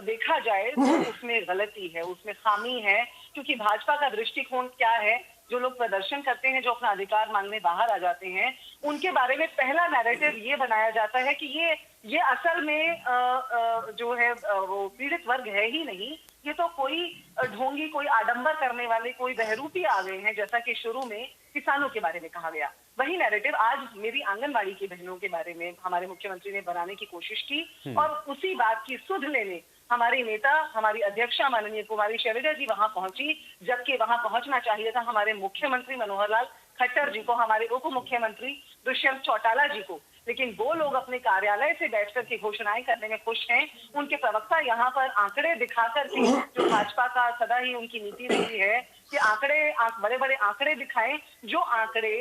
देखा जाए तो उसमें गलती है, उसमें खामी है, क्योंकि भाजपा का दृष्टिकोण क्या है, जो लोग प्रदर्शन करते हैं, जो अपना अधिकार मांगने बाहर आ जाते हैं, उनके बारे में पहला नैरेटिव ये बनाया जाता है कि ये असल में जो है वो पीड़ित वर्ग है ही नहीं, ये तो कोई ढोंगी, कोई आडंबर करने वाले, कोई बहरूपी आ गए हैं, जैसा कि शुरू में किसानों के बारे में कहा गया। वही नैरेटिव आज मेरी आंगनबाड़ी की बहनों के बारे में हमारे मुख्यमंत्री ने बनाने की कोशिश की, और उसी बात की सुध लेने हमारी नेता, हमारी अध्यक्षा माननीय कुमारी शैलजा जी वहां पहुंची, जबकि वहां पहुंचना चाहिए था हमारे मुख्यमंत्री मनोहर लाल खट्टर जी को, हमारे उप मुख्यमंत्री दुष्यंत चौटाला जी को। लेकिन वो लोग अपने कार्यालय से बैठकर के घोषणाएं करने में खुश हैं। उनके प्रवक्ता यहाँ पर आंकड़े दिखाकर के, जो भाजपा का सदा ही उनकी नीति रही है कि बड़े बड़े आंकड़े दिखाएं, जो आंकड़े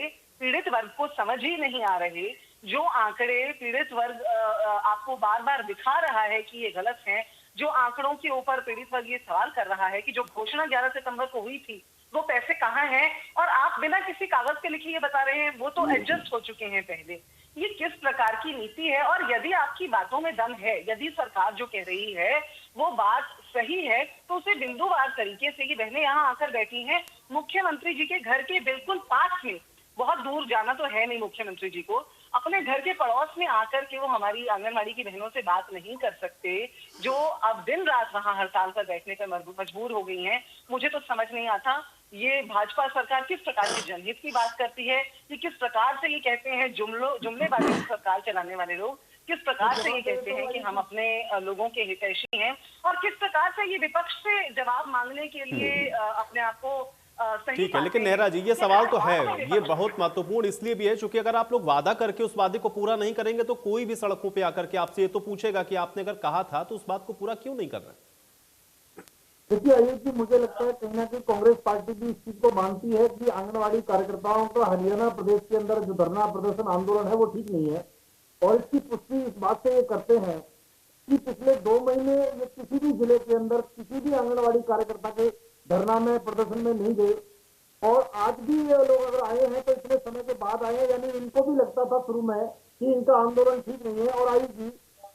पीड़ित वर्ग को समझ ही नहीं आ रहे, जो आंकड़े पीड़ित वर्ग आपको बार बार दिखा रहा है कि ये गलत है, जो आंकड़ों के ऊपर पीड़ित वर्ग ये सवाल कर रहा है कि जो घोषणा 11 सितंबर को हुई थी वो पैसे कहाँ हैं, और आप बिना किसी कागज के लिखे ये बता रहे हैं वो तो एडजस्ट हो चुके हैं पहले। ये किस प्रकार की नीति है? और यदि आपकी बातों में दम है, यदि सरकार जो कह रही है वो बात सही है, तो उसे बिंदुवार तरीके से, ये बहनें यहाँ आकर बैठी हैं मुख्यमंत्री जी के घर के बिल्कुल पास में, बहुत दूर जाना तो है नहीं मुख्यमंत्री जी को, अपने घर के पड़ोस में आकर के वो हमारी आंगनबाड़ी की बहनों से बात नहीं कर सकते, जो अब दिन रात वहां हड़ताल पर बैठने पर मजबूर हो गई हैं। मुझे तो समझ नहीं आता ये भाजपा सरकार किस प्रकार के जनहित की बात करती है, कि किस प्रकार से ये कहते हैं जुमलेबाजी से सरकार चलाने वाले लोग किस प्रकार से ये कहते हैं कि हम अपने लोगों के हितैषी हैं, और किस प्रकार से ये विपक्ष से जवाब मांगने के लिए अपने आप को सही ठीक है, लेकिन पाते हैं। नेहरा जी ये सवाल तो है, ये बहुत महत्वपूर्ण इसलिए भी है क्योंकि अगर आप लोग वादा करके उस वादे को पूरा नहीं करेंगे तो कोई भी सड़कों पे आकर के आपसे ये तो पूछेगा कि आपने अगर कहा था तो उस बात को पूरा क्यों नहीं कर रहे? देखिए आयुष जी, मुझे लगता है कहीं ना कहीं कांग्रेस पार्टी भी इस चीज को मानती है कि आंगनबाड़ी कार्यकर्ताओं का हरियाणा प्रदेश के अंदर जो धरना प्रदर्शन आंदोलन है वो ठीक नहीं है, और इसकी पुष्टि इस बात से ये करते हैं कि पिछले 2 महीने ये किसी भी जिले के अंदर किसी भी आंगनबाड़ी कार्यकर्ता के धरना में प्रदर्शन में नहीं गए, और आज भी ये लोग अगर आए हैं तो इतने समय के बाद आए हैं, यानी इनको भी लगता था शुरू में कि इनका आंदोलन ठीक नहीं है। और आयुष जी,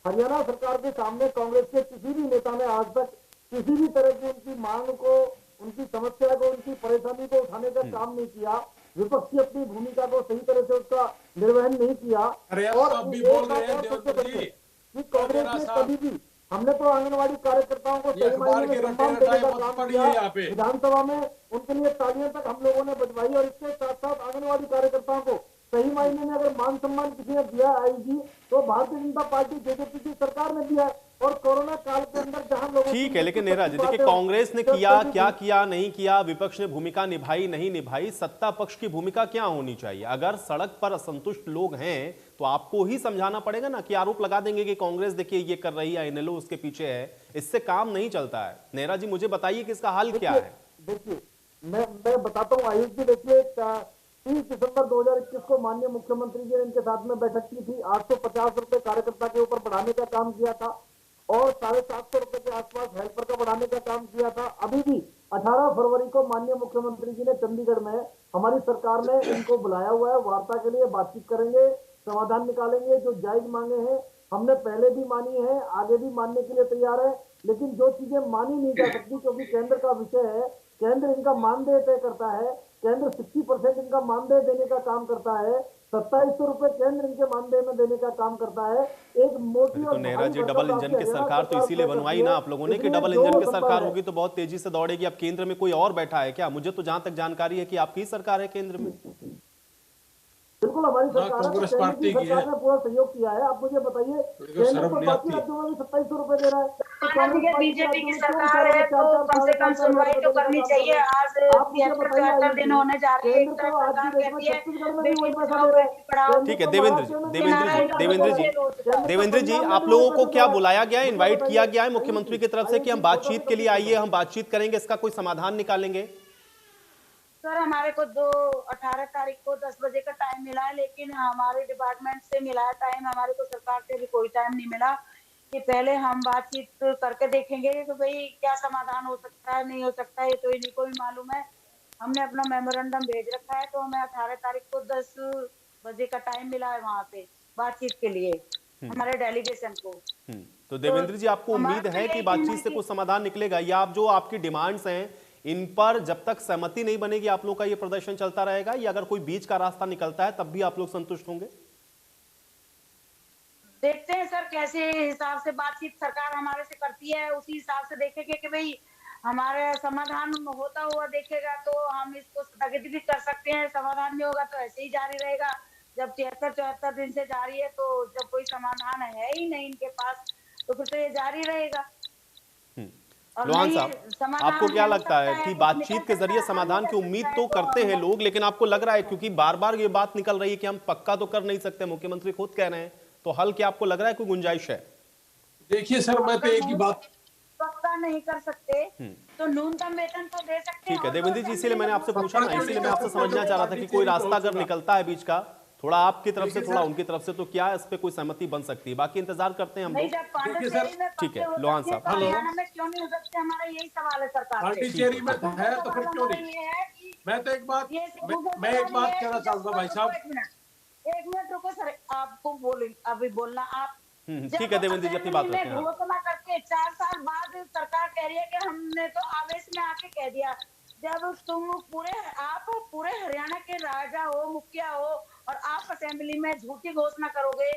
हरियाणा सरकार के सामने कांग्रेस के किसी भी नेता ने आज तक किसी भी तरह की उनकी मांग को, उनकी समस्या को, उनकी परेशानी को उठाने का काम नहीं किया, विपक्ष की अपनी भूमिका को सही तरह से उसका निर्वहन नहीं किया। और आप भी एक बोल बात रहे हैं और सबसे देवेंद्र बड़ी जी, है कि कांग्रेस ने साहब, कभी भी, हमने तो आंगनबाड़ी कार्यकर्ताओं को ये सही अखबार मायने में के सम्मान रटे देने का रटाए मत काम पढ़िए किया, यहाँ पे। विधानसभा में उनके लिए तालियां तक हम लोगों ने बजवाई, और इसके साथ साथ आंगनबाड़ी कार्यकर्ताओं को सही मायने में अगर मान सम्मान किसी ने दिया आएगी तो भारतीय जनता पार्टी जेजेपी की सरकार ने दिया है। और कोरोना काल के अंदर जहां लोगों ठीक है, लेकिन नेहरा जी देखिए, कांग्रेस ने किया क्या किया, नहीं किया, विपक्ष ने भूमिका निभाई नहीं निभाई, सत्ता पक्ष की भूमिका क्या होनी चाहिए? अगर सड़क पर असंतुष्ट लोग हैं तो आपको ही समझाना पड़ेगा ना, कि आरोप लगा देंगे कि कांग्रेस देखिए ये कर रही है, इनेलो उसके पीछे है, इससे काम नहीं चलता है। नेहरा जी मुझे बताइए कि इसका हल क्या है? देखिए मैं बताता हूँ आयुष जी, देखिए 30 दिसंबर 2021 को माननीय मुख्यमंत्री जी ने इनके साथ में बैठक की थी। 850 रुपए कार्यकर्ता के ऊपर बढ़ाने का काम किया था, और 750 रुपए के आसपास हेल्पर का बढ़ाने का काम किया था। अभी भी 18 फरवरी को माननीय मुख्यमंत्री जी ने चंडीगढ़ में हमारी सरकार ने इनको बुलाया हुआ है, वार्ता के लिए बातचीत करेंगे, समाधान निकालेंगे। जो जायज मांगे हैं हमने पहले भी मानी है, आगे भी मानने के लिए तैयार है, लेकिन जो चीजें मानी नहीं जा सकती क्योंकि केंद्र का विषय है, केंद्र इनका मानदेय तय करता है, केंद्र 60% इनका मानदेय देने का काम करता है, 2700 रुपए केंद्र इनके मानदेय में देने का काम करता है। एक मोटी तो नेहरा जी, डबल इंजन की सरकार तो इसीलिए बनवाई ना आप लोगों ने कि डबल इंजन की सरकार होगी तो बहुत तेजी से दौड़ेगी। अब केंद्र में कोई और बैठा है क्या? मुझे तो जहां तक जानकारी है कि आपकी सरकार है केंद्र में। बिल्कुल हमारी सरकार कांग्रेस पार्टी की सरकार ने पूरा सहयोग किया है। आप मुझे बताइए, केंद्र को बाकी राज्यों में भी 2700 रुपए दे रहा है, तो कांग्रेस पार्टी बीजेपी की सरकार है तो कम से कम सुनवाई तो करनी चाहिए। आज 73-74 दिन होने जा रहे हैं, एक तरफ सरकार कहती है बेटी बचाओ बेटी पढ़ाओ। ठीक है देवेंद्र जी, आप लोगों को क्या बुलाया गया है, इनवाइट किया गया है मुख्यमंत्री की तरफ से कि हम बातचीत के लिए आइए, हम बातचीत करेंगे, इसका कोई समाधान निकालेंगे? सर हमारे को 18 तारीख को 10 बजे का टाइम मिला है, लेकिन हमारे डिपार्टमेंट से मिला है टाइम, हमारे को सरकार से भी कोई टाइम नहीं मिला कि पहले हम बातचीत करके देखेंगे कि भाई क्या समाधान हो सकता है, नहीं हो सकता है, ये तो इन्हीं को भी मालूम है। हमने अपना मेमोरेंडम भेज रखा है, तो हमें 18 तारीख को 10 बजे का टाइम मिला है वहाँ पे बातचीत के लिए हमारे डेलीगेशन को। तो देवेंद्र जी, आपको उम्मीद है कि बातचीत से कुछ समाधान निकलेगा, या आप जो आपकी डिमांड्स हैं इन पर जब तक सहमति नहीं बनेगी आप लोग का ये प्रदर्शन चलता रहेगा, या अगर कोई बीच का रास्ता निकलता है तब भी आप लोग संतुष्ट होंगे? देखते हैं सर कैसे हिसाब से बातचीत सरकार हमारे से करती है, उसी हिसाब से देखेंगे कि भाई हमारे समाधान होता हुआ देखेगा तो हम इसको स्थगित भी कर सकते हैं, समाधान नहीं होगा तो ऐसे ही जारी रहेगा। जब 73-74 दिन से जारी है तो जब कोई समाधान है ही नहीं इनके पास तो फिर तो ये जारी रहेगा। लोहान साहब, आपको क्या लगता है कि बातचीत के जरिए समाधान की उम्मीद तो करते हैं लोग, लेकिन आपको लग रहा है क्योंकि बार बार ये बात निकल रही है कि हम पक्का तो कर नहीं सकते, मुख्यमंत्री खुद कह रहे हैं, तो हल क्या आपको लग रहा है कोई गुंजाइश है? देखिए सर, मैं तो एक ही बात, पक्का नहीं कर सकते तो न्यूनतम वेतन तो दे सकते हैं। ठीक है देवेंद्र जी, इसीलिए मैंने आपसे पूछा ना, इसीलिए मैं आपसे समझना चाह रहा था कि कोई रास्ता अगर निकलता है बीच का, थोड़ा आपकी तरफ से थोड़ा उनकी तरफ से, तो क्या इस पे कोई सहमति बन सकती है? बाकी इंतजार करते हैं हम लोग। ठीक है लोहान साहब, हरियाणा में क्यों नहीं हो सकते, हमारा यही सवाल है सरकार से। पांडिचेरी में है तो फिर क्यों नहीं? मैं तो एक बात कहना चाहूंगा भाई साहब, एक मिनट रुको सर, आपको अभी बोलना आप। ठीक है देवेंद्र जी, अपनी बात रखें। घोषणा करके 4 साल बाद सरकार कह रही है कि हमने तो आवेश में आके कह दिया। जब तुम पूरे हरियाणा के राजा हो, मुखिया हो, और आप असेंबली में झूठी घोषणा करोगे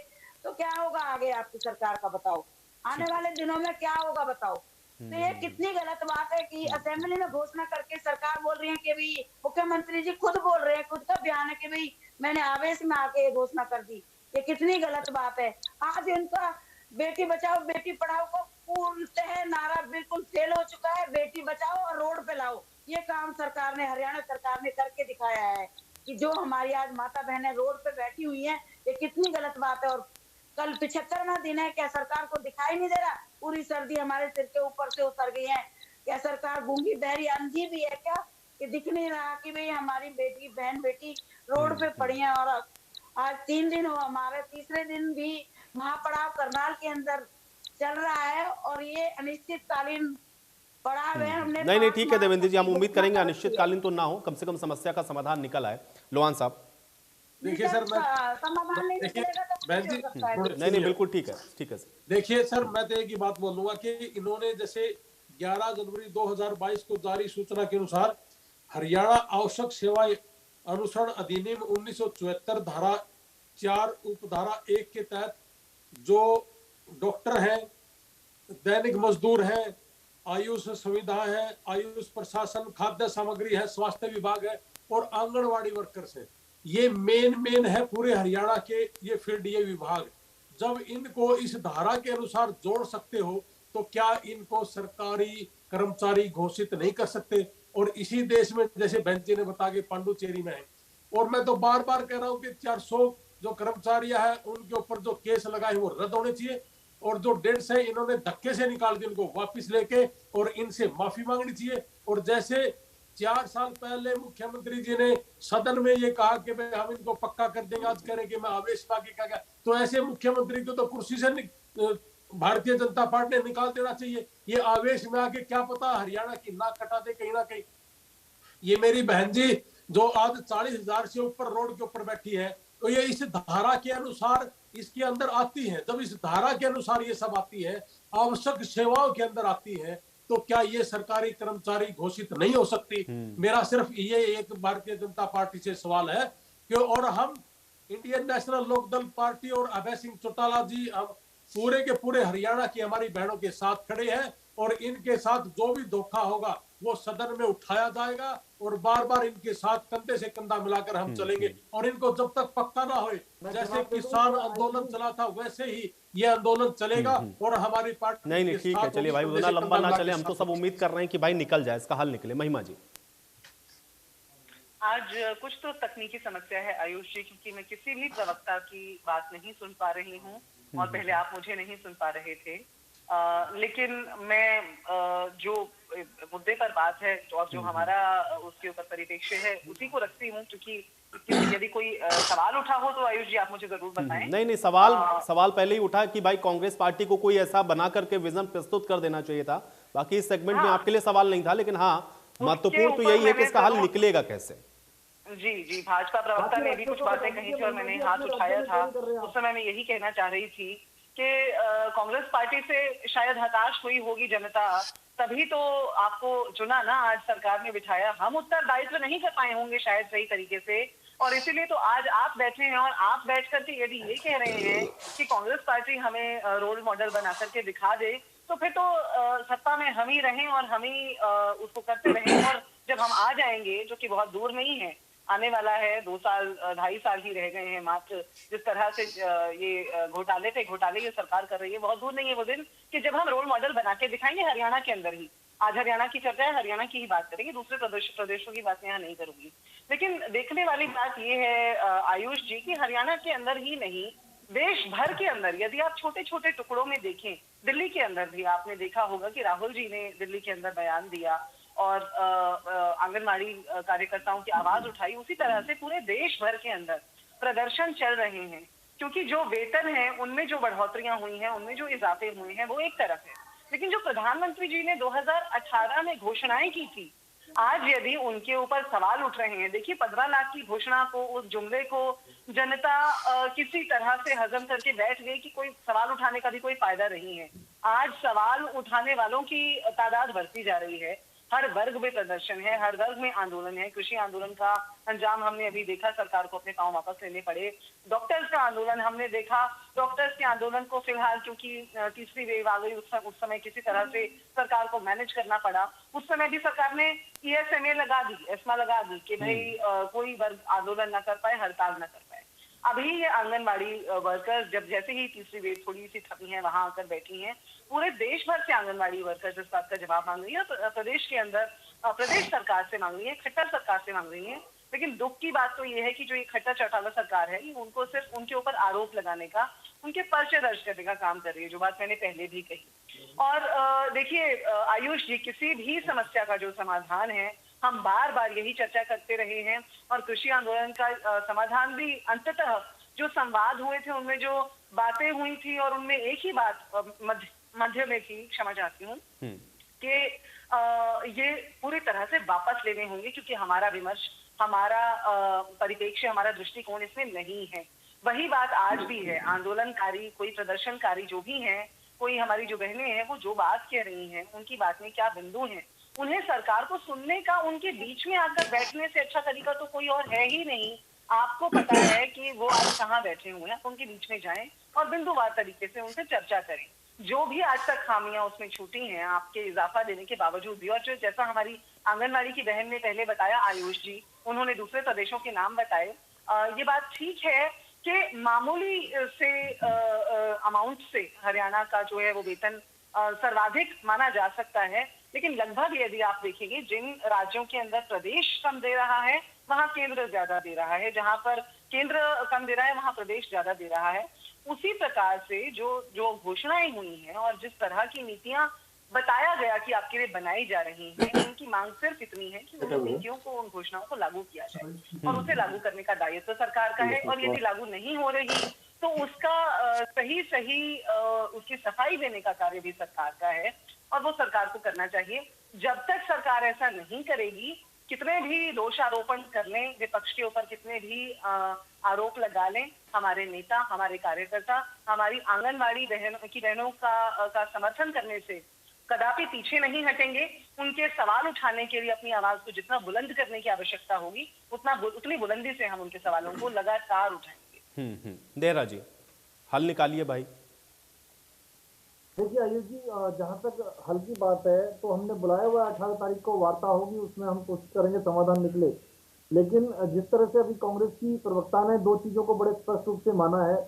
तो क्या होगा आगे आपकी सरकार का, बताओ। आने वाले दिनों में क्या होगा बताओ। तो ये कितनी गलत बात है कि असेंबली में घोषणा करके सरकार बोल रही है कि भाई मुख्यमंत्री जी खुद बोल रहे हैं, खुद का बयान है कि भाई मैंने आवेश में आके ये घोषणा कर दी। ये कितनी गलत बात है। आज इनका बेटी बचाओ बेटी पढ़ाओ को पूर्णतः नारा बिल्कुल फेल हो चुका है। बेटी बचाओ और रोड पे लाओ, ये काम सरकार ने, हरियाणा सरकार ने करके दिखाया है कि जो हमारी आज माता बहनें रोड पे बैठी हुई हैं, ये कितनी गलत बात है। और कल 75वां दिन है, क्या सरकार को दिखाई नहीं दे रहा? पूरी सर्दी हमारे सिर के ऊपर से उतर गई है। क्या सरकार गूंगी बहरी अंधी भी है क्या, कि दिख नहीं रहा कि भाई हमारी बेटी बहन बेटी रोड पे पड़ी है? और आज 3 दिन हो, हमारे तीसरे दिन भी महापड़ाव करनाल के अंदर चल रहा है और ये अनिश्चितकालीन पड़ाव है। हमने नहीं ठीक है देवेंद्र जी, हम उम्मीद करेंगे अनिश्चितकालीन तो ना हो, कम से कम समस्या का समाधान निकल आए। लोहान साहब देखिए सर, मैं समाधान नहीं निकलेगा तो बहन जी, कुछ नहीं हो सकता है। नहीं बिल्कुल ठीक है सर। देखिए सर, मैं तो एक ही बात बोलूंगा कि इन्होंने जैसे 11 जनवरी 2022 को जारी सूचना के अनुसार हरियाणा आवश्यक सेवाएं अनुसरण अधिनियम 1974 धारा 4 उपधारा 1 के तहत जो डॉक्टर हैं, दैनिक मजदूर हैं, आयुष सुविधा है, आयुष प्रशासन, खाद्य सामग्री है, स्वास्थ्य विभाग है और आंगनवाड़ी वर्कर्स है, ये मेन है पूरे हरियाणा के ये फील्ड, ये विभाग। जब इनको इस धारा के अनुसार जोड़ सकते हो तो क्या इनको सरकारी कर्मचारी घोषित नहीं कर सकते? और इसी देश में जैसे बहन जी ने बताया कि पांडुचेरी में है, और मैं तो बार बार कह रहा हूं कि 400 जो कर्मचारी है उनके ऊपर जो केस लगाए वो रद्द होने चाहिए, और जो डेट्स है इन्होंने धक्के से निकाल दी, उनको वापस लेके और इनसे माफी मांगनी चाहिए। और जैसे 4 साल पहले मुख्यमंत्री जी ने सदन में ये कहा कि भाई हम इनको पक्का कर देंगे, आज करें कि मैं आवेश में आके कहा गया, तो ऐसे मुख्यमंत्री को तो कुर्सी से भारतीय जनता पार्टी ने निकाल देना चाहिए। ये आवेश में आके क्या पता हरियाणा की नाक कटा दे कहीं ना कहीं। ये मेरी बहन जी जो आज 40,000 से ऊपर रोड के ऊपर बैठी है, तो ये इस धारा के अनुसार इसके अंदर आती है। जब इस धारा के अनुसार ये सब आती है, आवश्यक सेवाओं के अंदर आती है, तो क्या ये सरकारी कर्मचारी घोषित नहीं हो सकती? मेरा सिर्फ ये एक भारतीय जनता पार्टी से सवाल है कि, और हम इंडियन नेशनल लोकदल पार्टी और अभय सिंह चौटाला जी, हम पूरे के पूरे हरियाणा की हमारी बहनों के साथ खड़े हैं, और इनके साथ जो भी धोखा होगा वो सदन में उठाया जाएगा, और बार बार इनके साथ कंधे से कंधा मिलाकर हम चलेंगे। और इनको जब तक पक्का ना होए, जैसे किसान आंदोलन चला था वैसे ही ये आंदोलन चलेगा, और हमारी पार्टी नहीं ठीक है, चलिए भाई, उतना लंबा ना चले, हम तो सब उम्मीद कर रहे हैं कि भाई निकल जाए, इसका हल निकले। महिमा जी, आज कुछ तो तकनीकी समस्या है आयुष जी, क्योंकि मैं किसी भी प्रवक्ता की बात नहीं सुन पा रही हूँ, और पहले आप मुझे नहीं सुन पा रहे थे। लेकिन मैं जो मुद्दे पर बात है और जो हमारा उसके ऊपर परिप्रेक्ष्य है उसी को रखती हूँ, क्योंकि यदि कोई सवाल उठा हो तो आयुष जी आप मुझे जरूर बताएं। नहीं सवाल पहले ही उठा कि भाई कांग्रेस पार्टी को कोई ऐसा बना करके विजन प्रस्तुत कर देना चाहिए था। बाकी इस सेगमेंट में आपके लिए सवाल नहीं था, लेकिन हाँ महत्वपूर्ण तो यही है कि इसका हल निकलेगा कैसे। जी, भाजपा प्रवक्ता ने भी कुछ बातें कही थी और मैंने हाथ उठाया था। उस समय मैं यही कहना चाह रही थी कि कांग्रेस पार्टी से शायद हताश हुई होगी जनता, तभी तो आपको चुना ना, आज सरकार ने बिठाया। हम उत्तरदायित्व नहीं कर पाए होंगे शायद सही तरीके से, और इसीलिए तो आज आप बैठे हैं, और आप बैठ करके यदि ये कह रहे हैं कि कांग्रेस पार्टी हमें रोल मॉडल बना करके दिखा दे, तो फिर तो सत्ता में हम ही रहें और हम ही उसको करते रहें। और जब हम आ जाएंगे, जो कि बहुत दूर नहीं है, आने वाला है, 2 साल 2.5 साल ही रह गए हैं मात्र, जिस तरह से ये घोटाले पे घोटाले ये सरकार कर रही है, बहुत दूर नहीं है वो दिन कि जब हम रोल मॉडल बना के दिखाएंगे हरियाणा के अंदर ही। आज हरियाणा की चर्चा है, हरियाणा की ही बात करेंगे, दूसरे प्रदेशों की बात यहाँ नहीं करूंगी। लेकिन देखने वाली बात ये है आयुष जी कि हरियाणा के अंदर ही नहीं, देश भर के अंदर यदि आप छोटे छोटे टुकड़ों में देखें, दिल्ली के अंदर भी आपने देखा होगा कि राहुल जी ने दिल्ली के अंदर बयान दिया और आंगनबाड़ी कार्यकर्ताओं की आवाज उठाई, उसी तरह से पूरे देश भर के अंदर प्रदर्शन चल रहे हैं। क्योंकि जो वेतन है उनमें जो बढ़ोतरियां हुई हैं, उनमें जो इजाफे हुए हैं वो एक तरफ है, लेकिन जो प्रधानमंत्री जी ने 2018 में घोषणाएं की थी, आज यदि उनके ऊपर सवाल उठ रहे हैं। देखिए 15 लाख की घोषणा को, उस जुमले को जनता किसी तरह से हजम करके बैठ गई कि कोई सवाल उठाने का भी कोई फायदा नहीं है। आज सवाल उठाने वालों की तादाद बढ़ती जा रही है। हर वर्ग में प्रदर्शन है, हर वर्ग में आंदोलन है। कृषि आंदोलन का अंजाम हमने अभी देखा, सरकार को अपने पांव वापस लेने पड़े। डॉक्टर्स का आंदोलन हमने देखा, डॉक्टर्स के आंदोलन को फिलहाल क्योंकि तीसरी वेव आ गई, उस समय किसी तरह से सरकार को मैनेज करना पड़ा। उस समय भी सरकार ने ESMA लगा दी, एस्मा लगा दी कि भाई कोई वर्ग आंदोलन न कर पाए, हड़ताल न कर पाए। अभी ये आंगनबाड़ी वर्कर्स जब जैसे ही तीसरी वेव थोड़ी सी थमी है, वहां आकर बैठी हैं, पूरे देश भर से आंगनबाड़ी वर्कर्स इस बात का जवाब मांग रही है। प्रदेश के अंदर प्रदेश सरकार से मांग रही है, खट्टर सरकार से मांग रही है। लेकिन दुख की बात तो ये है कि जो ये खट्टर चौटाला सरकार है, उनको सिर्फ उनके ऊपर आरोप लगाने का, उनके पर्चे दर्ज करने का काम कर रही है, जो बात मैंने पहले भी कही। और देखिए आयुष जी, किसी भी समस्या का जो समाधान है, हम बार बार यही चर्चा करते रहे हैं। और कृषि आंदोलन का समाधान भी अंततः जो संवाद हुए थे, उनमें जो बातें हुई थी, और उनमें एक ही बात मध्य में थी, क्षमा चाहती हूँ, कि ये पूरी तरह से वापस लेने होंगे, क्योंकि हमारा विमर्श, हमारा परिप्रेक्ष्य, हमारा दृष्टिकोण इसमें नहीं है। वही बात आज भी है। आंदोलनकारी, कोई प्रदर्शनकारी जो भी हैं, कोई हमारी जो बहनें हैं, वो जो बात कह रही हैं, उनकी बात में क्या बिंदु हैं, उन्हें सरकार को सुनने का, उनके बीच में आकर बैठने से अच्छा तरीका तो कोई और है ही नहीं। आपको पता है कि वो आज कहाँ बैठे हुए हैं, उनके बीच में जाएं और बिंदुवार तरीके से उनसे चर्चा करें। जो भी आज तक खामियां उसमें छूटी हैं आपके इजाफा देने के बावजूद भी, और जो जैसा हमारी आंगनबाड़ी की बहन ने पहले बताया, आयुष जी, उन्होंने दूसरे प्रदेशों के नाम बताए। ये बात ठीक है कि मामूली से अमाउंट से हरियाणा का जो है वो वेतन सर्वाधिक माना जा सकता है, लेकिन लगभग यदि आप देखेंगे, जिन राज्यों के अंदर प्रदेश कम दे रहा है, वहां केंद्र ज्यादा दे रहा है, जहां पर केंद्र कम दे रहा है, वहां प्रदेश ज्यादा दे रहा है। उसी प्रकार से जो घोषणाएं हुई हैं और जिस तरह की नीतियां बताया गया कि आपके लिए बनाई जा रही हैं, उनकी मांग सिर्फ इतनी है कि उन नीतियों को, उन घोषणाओं को लागू किया जाए, और उसे लागू करने का दायित्व तो सरकार का है। और यदि लागू नहीं हो रही तो उसका सही उसकी सफाई देने का कार्य भी सरकार का है, और वो सरकार को करना चाहिए। जब तक सरकार ऐसा नहीं करेगी, कितने भी दोषारोपण कर लें, विपक्ष के ऊपर कितने भी आरोप लगा लें, हमारे नेता, हमारे कार्यकर्ता, हमारी आंगनबाड़ी बहनों का समर्थन करने से कदापि पीछे नहीं हटेंगे। उनके सवाल उठाने के लिए अपनी आवाज को जितना बुलंद करने की आवश्यकता होगी, उतनी बुलंदी से हम उनके सवालों को लगातार उठाएंगे। देहरा जी, हल निकालिए भाई। देखिए आयुष जी, जहाँ तक हल की बात है, तो हमने बुलाया हुआ 18 तारीख को वार्ता होगी, उसमें हम कोशिश करेंगे समाधान निकले। लेकिन जिस तरह से अभी कांग्रेस की प्रवक्ता ने दो चीजों को बड़े स्पष्ट रूप से माना है,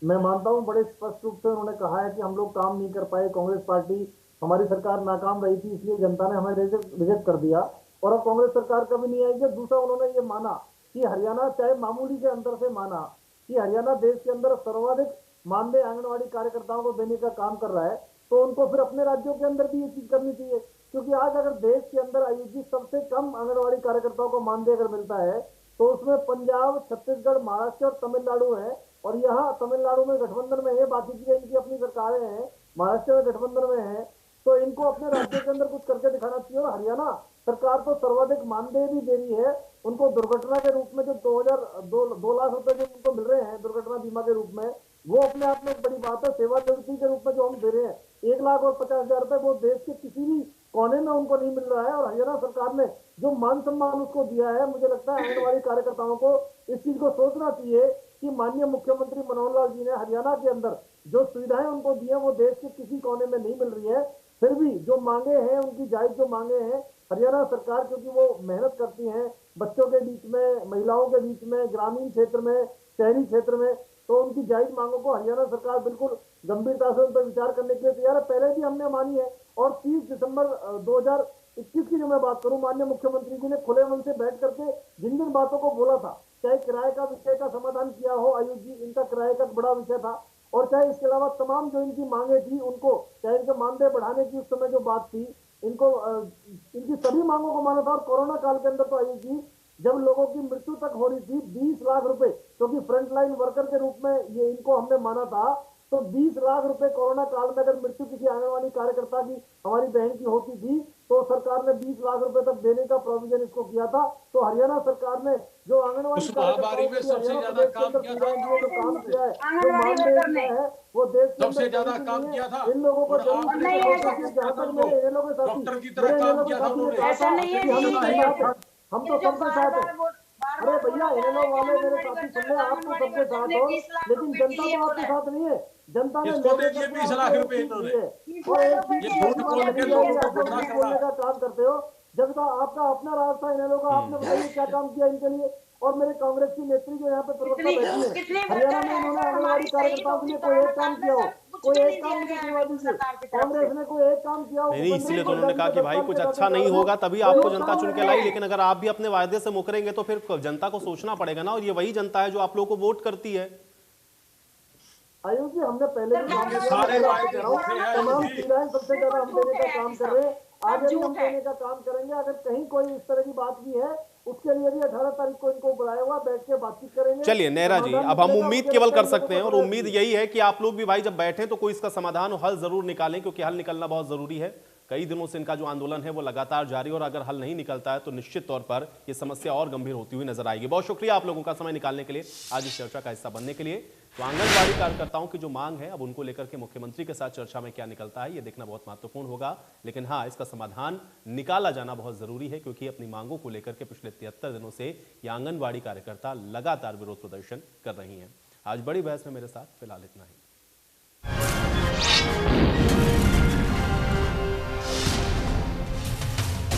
मैं मानता हूँ बड़े स्पष्ट रूप से उन्होंने कहा है कि हम लोग काम नहीं कर पाए, कांग्रेस पार्टी, हमारी सरकार नाकाम रही थी, इसलिए जनता ने हमें रिजेक्ट कर दिया, और अब कांग्रेस सरकार कभी नहीं आएगी। दूसरा, उन्होंने ये माना कि हरियाणा, चाहे मामूली के अंतर से माना कि हरियाणा देश के अंदर सर्वाधिक मानदेय आंगनबाड़ी कार्यकर्ताओं को देने का काम कर रहा है, तो उनको फिर अपने राज्यों के अंदर भी ये चीज करनी चाहिए। क्योंकि आज अगर देश के अंदर आयोजित सबसे कम आंगनबाड़ी कार्यकर्ताओं को मानदेय अगर मिलता है, तो उसमें पंजाब, छत्तीसगढ़, महाराष्ट्र और तमिलनाडु है। और यहाँ तमिलनाडु में गठबंधन में है, बाकी चीजें इनकी अपनी सरकारें हैं, महाराष्ट्र में गठबंधन में है, तो इनको अपने राज्य के अंदर कुछ करके दिखाना चाहिए। और हरियाणा सरकार तो सर्वाधिक मानदेय भी दे रही है, उनको दुर्घटना के रूप में जो 2 लाख रुपए जो उनको मिल रहे हैं दुर्घटना बीमा के रूप में, वो अपने आप में एक बड़ी बात है। सेवानिवृत्ति के रूप में जो हम दे रहे हैं 1,50,000 रुपए, वो देश के किसी भी कोने में उनको नहीं मिल रहा है। और हरियाणा सरकार ने जो मान सम्मान उसको दिया है, मुझे लगता है आंगनबाड़ी कार्यकर्ताओं को इस चीज को सोचना चाहिए कि माननीय मुख्यमंत्री मनोहर लाल जी ने हरियाणा के अंदर जो सुविधाएं उनको दी है, वो देश के किसी कोने में नहीं मिल रही है। फिर भी जो मांगे हैं, उनकी जायज जो मांगे हैं, हरियाणा सरकार, क्योंकि वो मेहनत करती है बच्चों के बीच में, महिलाओं के बीच में, ग्रामीण क्षेत्र में, शहरी क्षेत्र में, तो उनकी जायज मांगों को हरियाणा सरकार बिल्कुल गंभीरता से उन पर विचार करने के लिए तैयार है। पहले भी हमने मानी है, और 30 दिसंबर 2021 की जो मैं बात करूं, माननीय मुख्यमंत्री जी ने खुले मन से बैठ करके जिन जिन बातों को बोला था, चाहे किराए का विषय का समाधान किया हो, आयुष जी, इनका किराए का बड़ा विषय था, और चाहे इसके अलावा तमाम जो इनकी मांगे थी, उनको, चाहे इनके मानदेय बढ़ाने की उस समय जो बात थी, इनको इनकी सभी मांगों को माना था। और कोरोना काल के अंदर तो आयुष जी, जब लोगों की मृत्यु तक हो रही थी, 20 लाख रुपए, क्योंकि फ्रंटलाइन वर्कर के रूप में ये इनको हमने माना था तो 20 लाख रुपए कोरोना काल में अगर मृत्यु किसी आंगनवाड़ी कार्यकर्ता की, हमारी बहन की होती थी, तो सरकार ने 20 लाख रुपए तक देने का प्रोविजन इसको किया था। तो हरियाणा सरकार ने जो आंगनवाड़ी उस महामारी में सबसे ज्यादा काम किया था वो देश सबसे ज्यादा काम किया था। इन लोगों को डॉक्टर की तरह काम किया था उन्होंने। हम तो सबके साथ है। अरे भैया इनेलो वाले मेरे साथी सुन रहे, आप तो सबके साथ हो, लेकिन जनता तो आपके साथ नहीं है। जनता ने इसको दे दिए 20 लाख रुपए इन्होंने। बोलने का काम करते हो, जब का आपका अपना राज था इनेलो का, आपने बताइए क्या काम किया इनके लिए। और मेरे कांग्रेस की नेत्री जो यहाँ पे प्रवक्ता बैठी है, हरियाणा में इन्होंने आंगनवाड़ी कार्यकर्ताओं के लिए कोई एक काम किया हो, कोई एक काम नहीं करवा दीजिए। कांग्रेस ने कोई एक काम किया हो नहीं, इसलिए तो उन्होंने कहा कि भाई कुछ अच्छा नहीं होगा तभी आपको जनता चुन के लाई, लेकिन अगर आप भी अपने वायदे से मुकरेंगे तो फिर जनता को सोचना पड़ेगा ना, और ये वही जनता है जो आप लोगों को वोट करती है। आयुष जी, हमने पहले भी तमाम सुविधाएं सबसे ज्यादा हम देने का काम कर रहे हैं, आगे भी हम देने का काम करेंगे। अगर कहीं कोई इस तरह की बात भी है, उसके लिए भी 18 तारीख को इनको बुलाया हुआ, बैठ के बातचीत करेंगे। चलिए नेहरा जी, अब हम उम्मीद केवल कर सकते हैं, और उम्मीद यही है कि आप लोग भी भाई जब बैठे तो कोई इसका समाधान और हल जरूर निकालें, क्योंकि हल निकलना बहुत जरूरी है। कई दिनों से इनका जो आंदोलन है वो लगातार जारी, और अगर हल नहीं निकलता है तो निश्चित तौर पर यह समस्या और गंभीर होती हुई नजर आएगी। बहुत शुक्रिया आप लोगों का समय निकालने के लिए, आज इस चर्चा का हिस्सा बनने के लिए। तो आंगनबाड़ी कार्यकर्ताओं की जो मांग है, अब उनको लेकर के मुख्यमंत्री के साथ चर्चा में क्या निकलता है ये देखना बहुत महत्वपूर्ण होगा। लेकिन हाँ, इसका समाधान निकाला जाना बहुत जरूरी है, क्योंकि अपनी मांगों को लेकर के पिछले 73 दिनों से ये आंगनबाड़ी कार्यकर्ता लगातार विरोध प्रदर्शन कर रही हैं। आज बड़ी बहस में मेरे साथ फिलहाल इतना ही।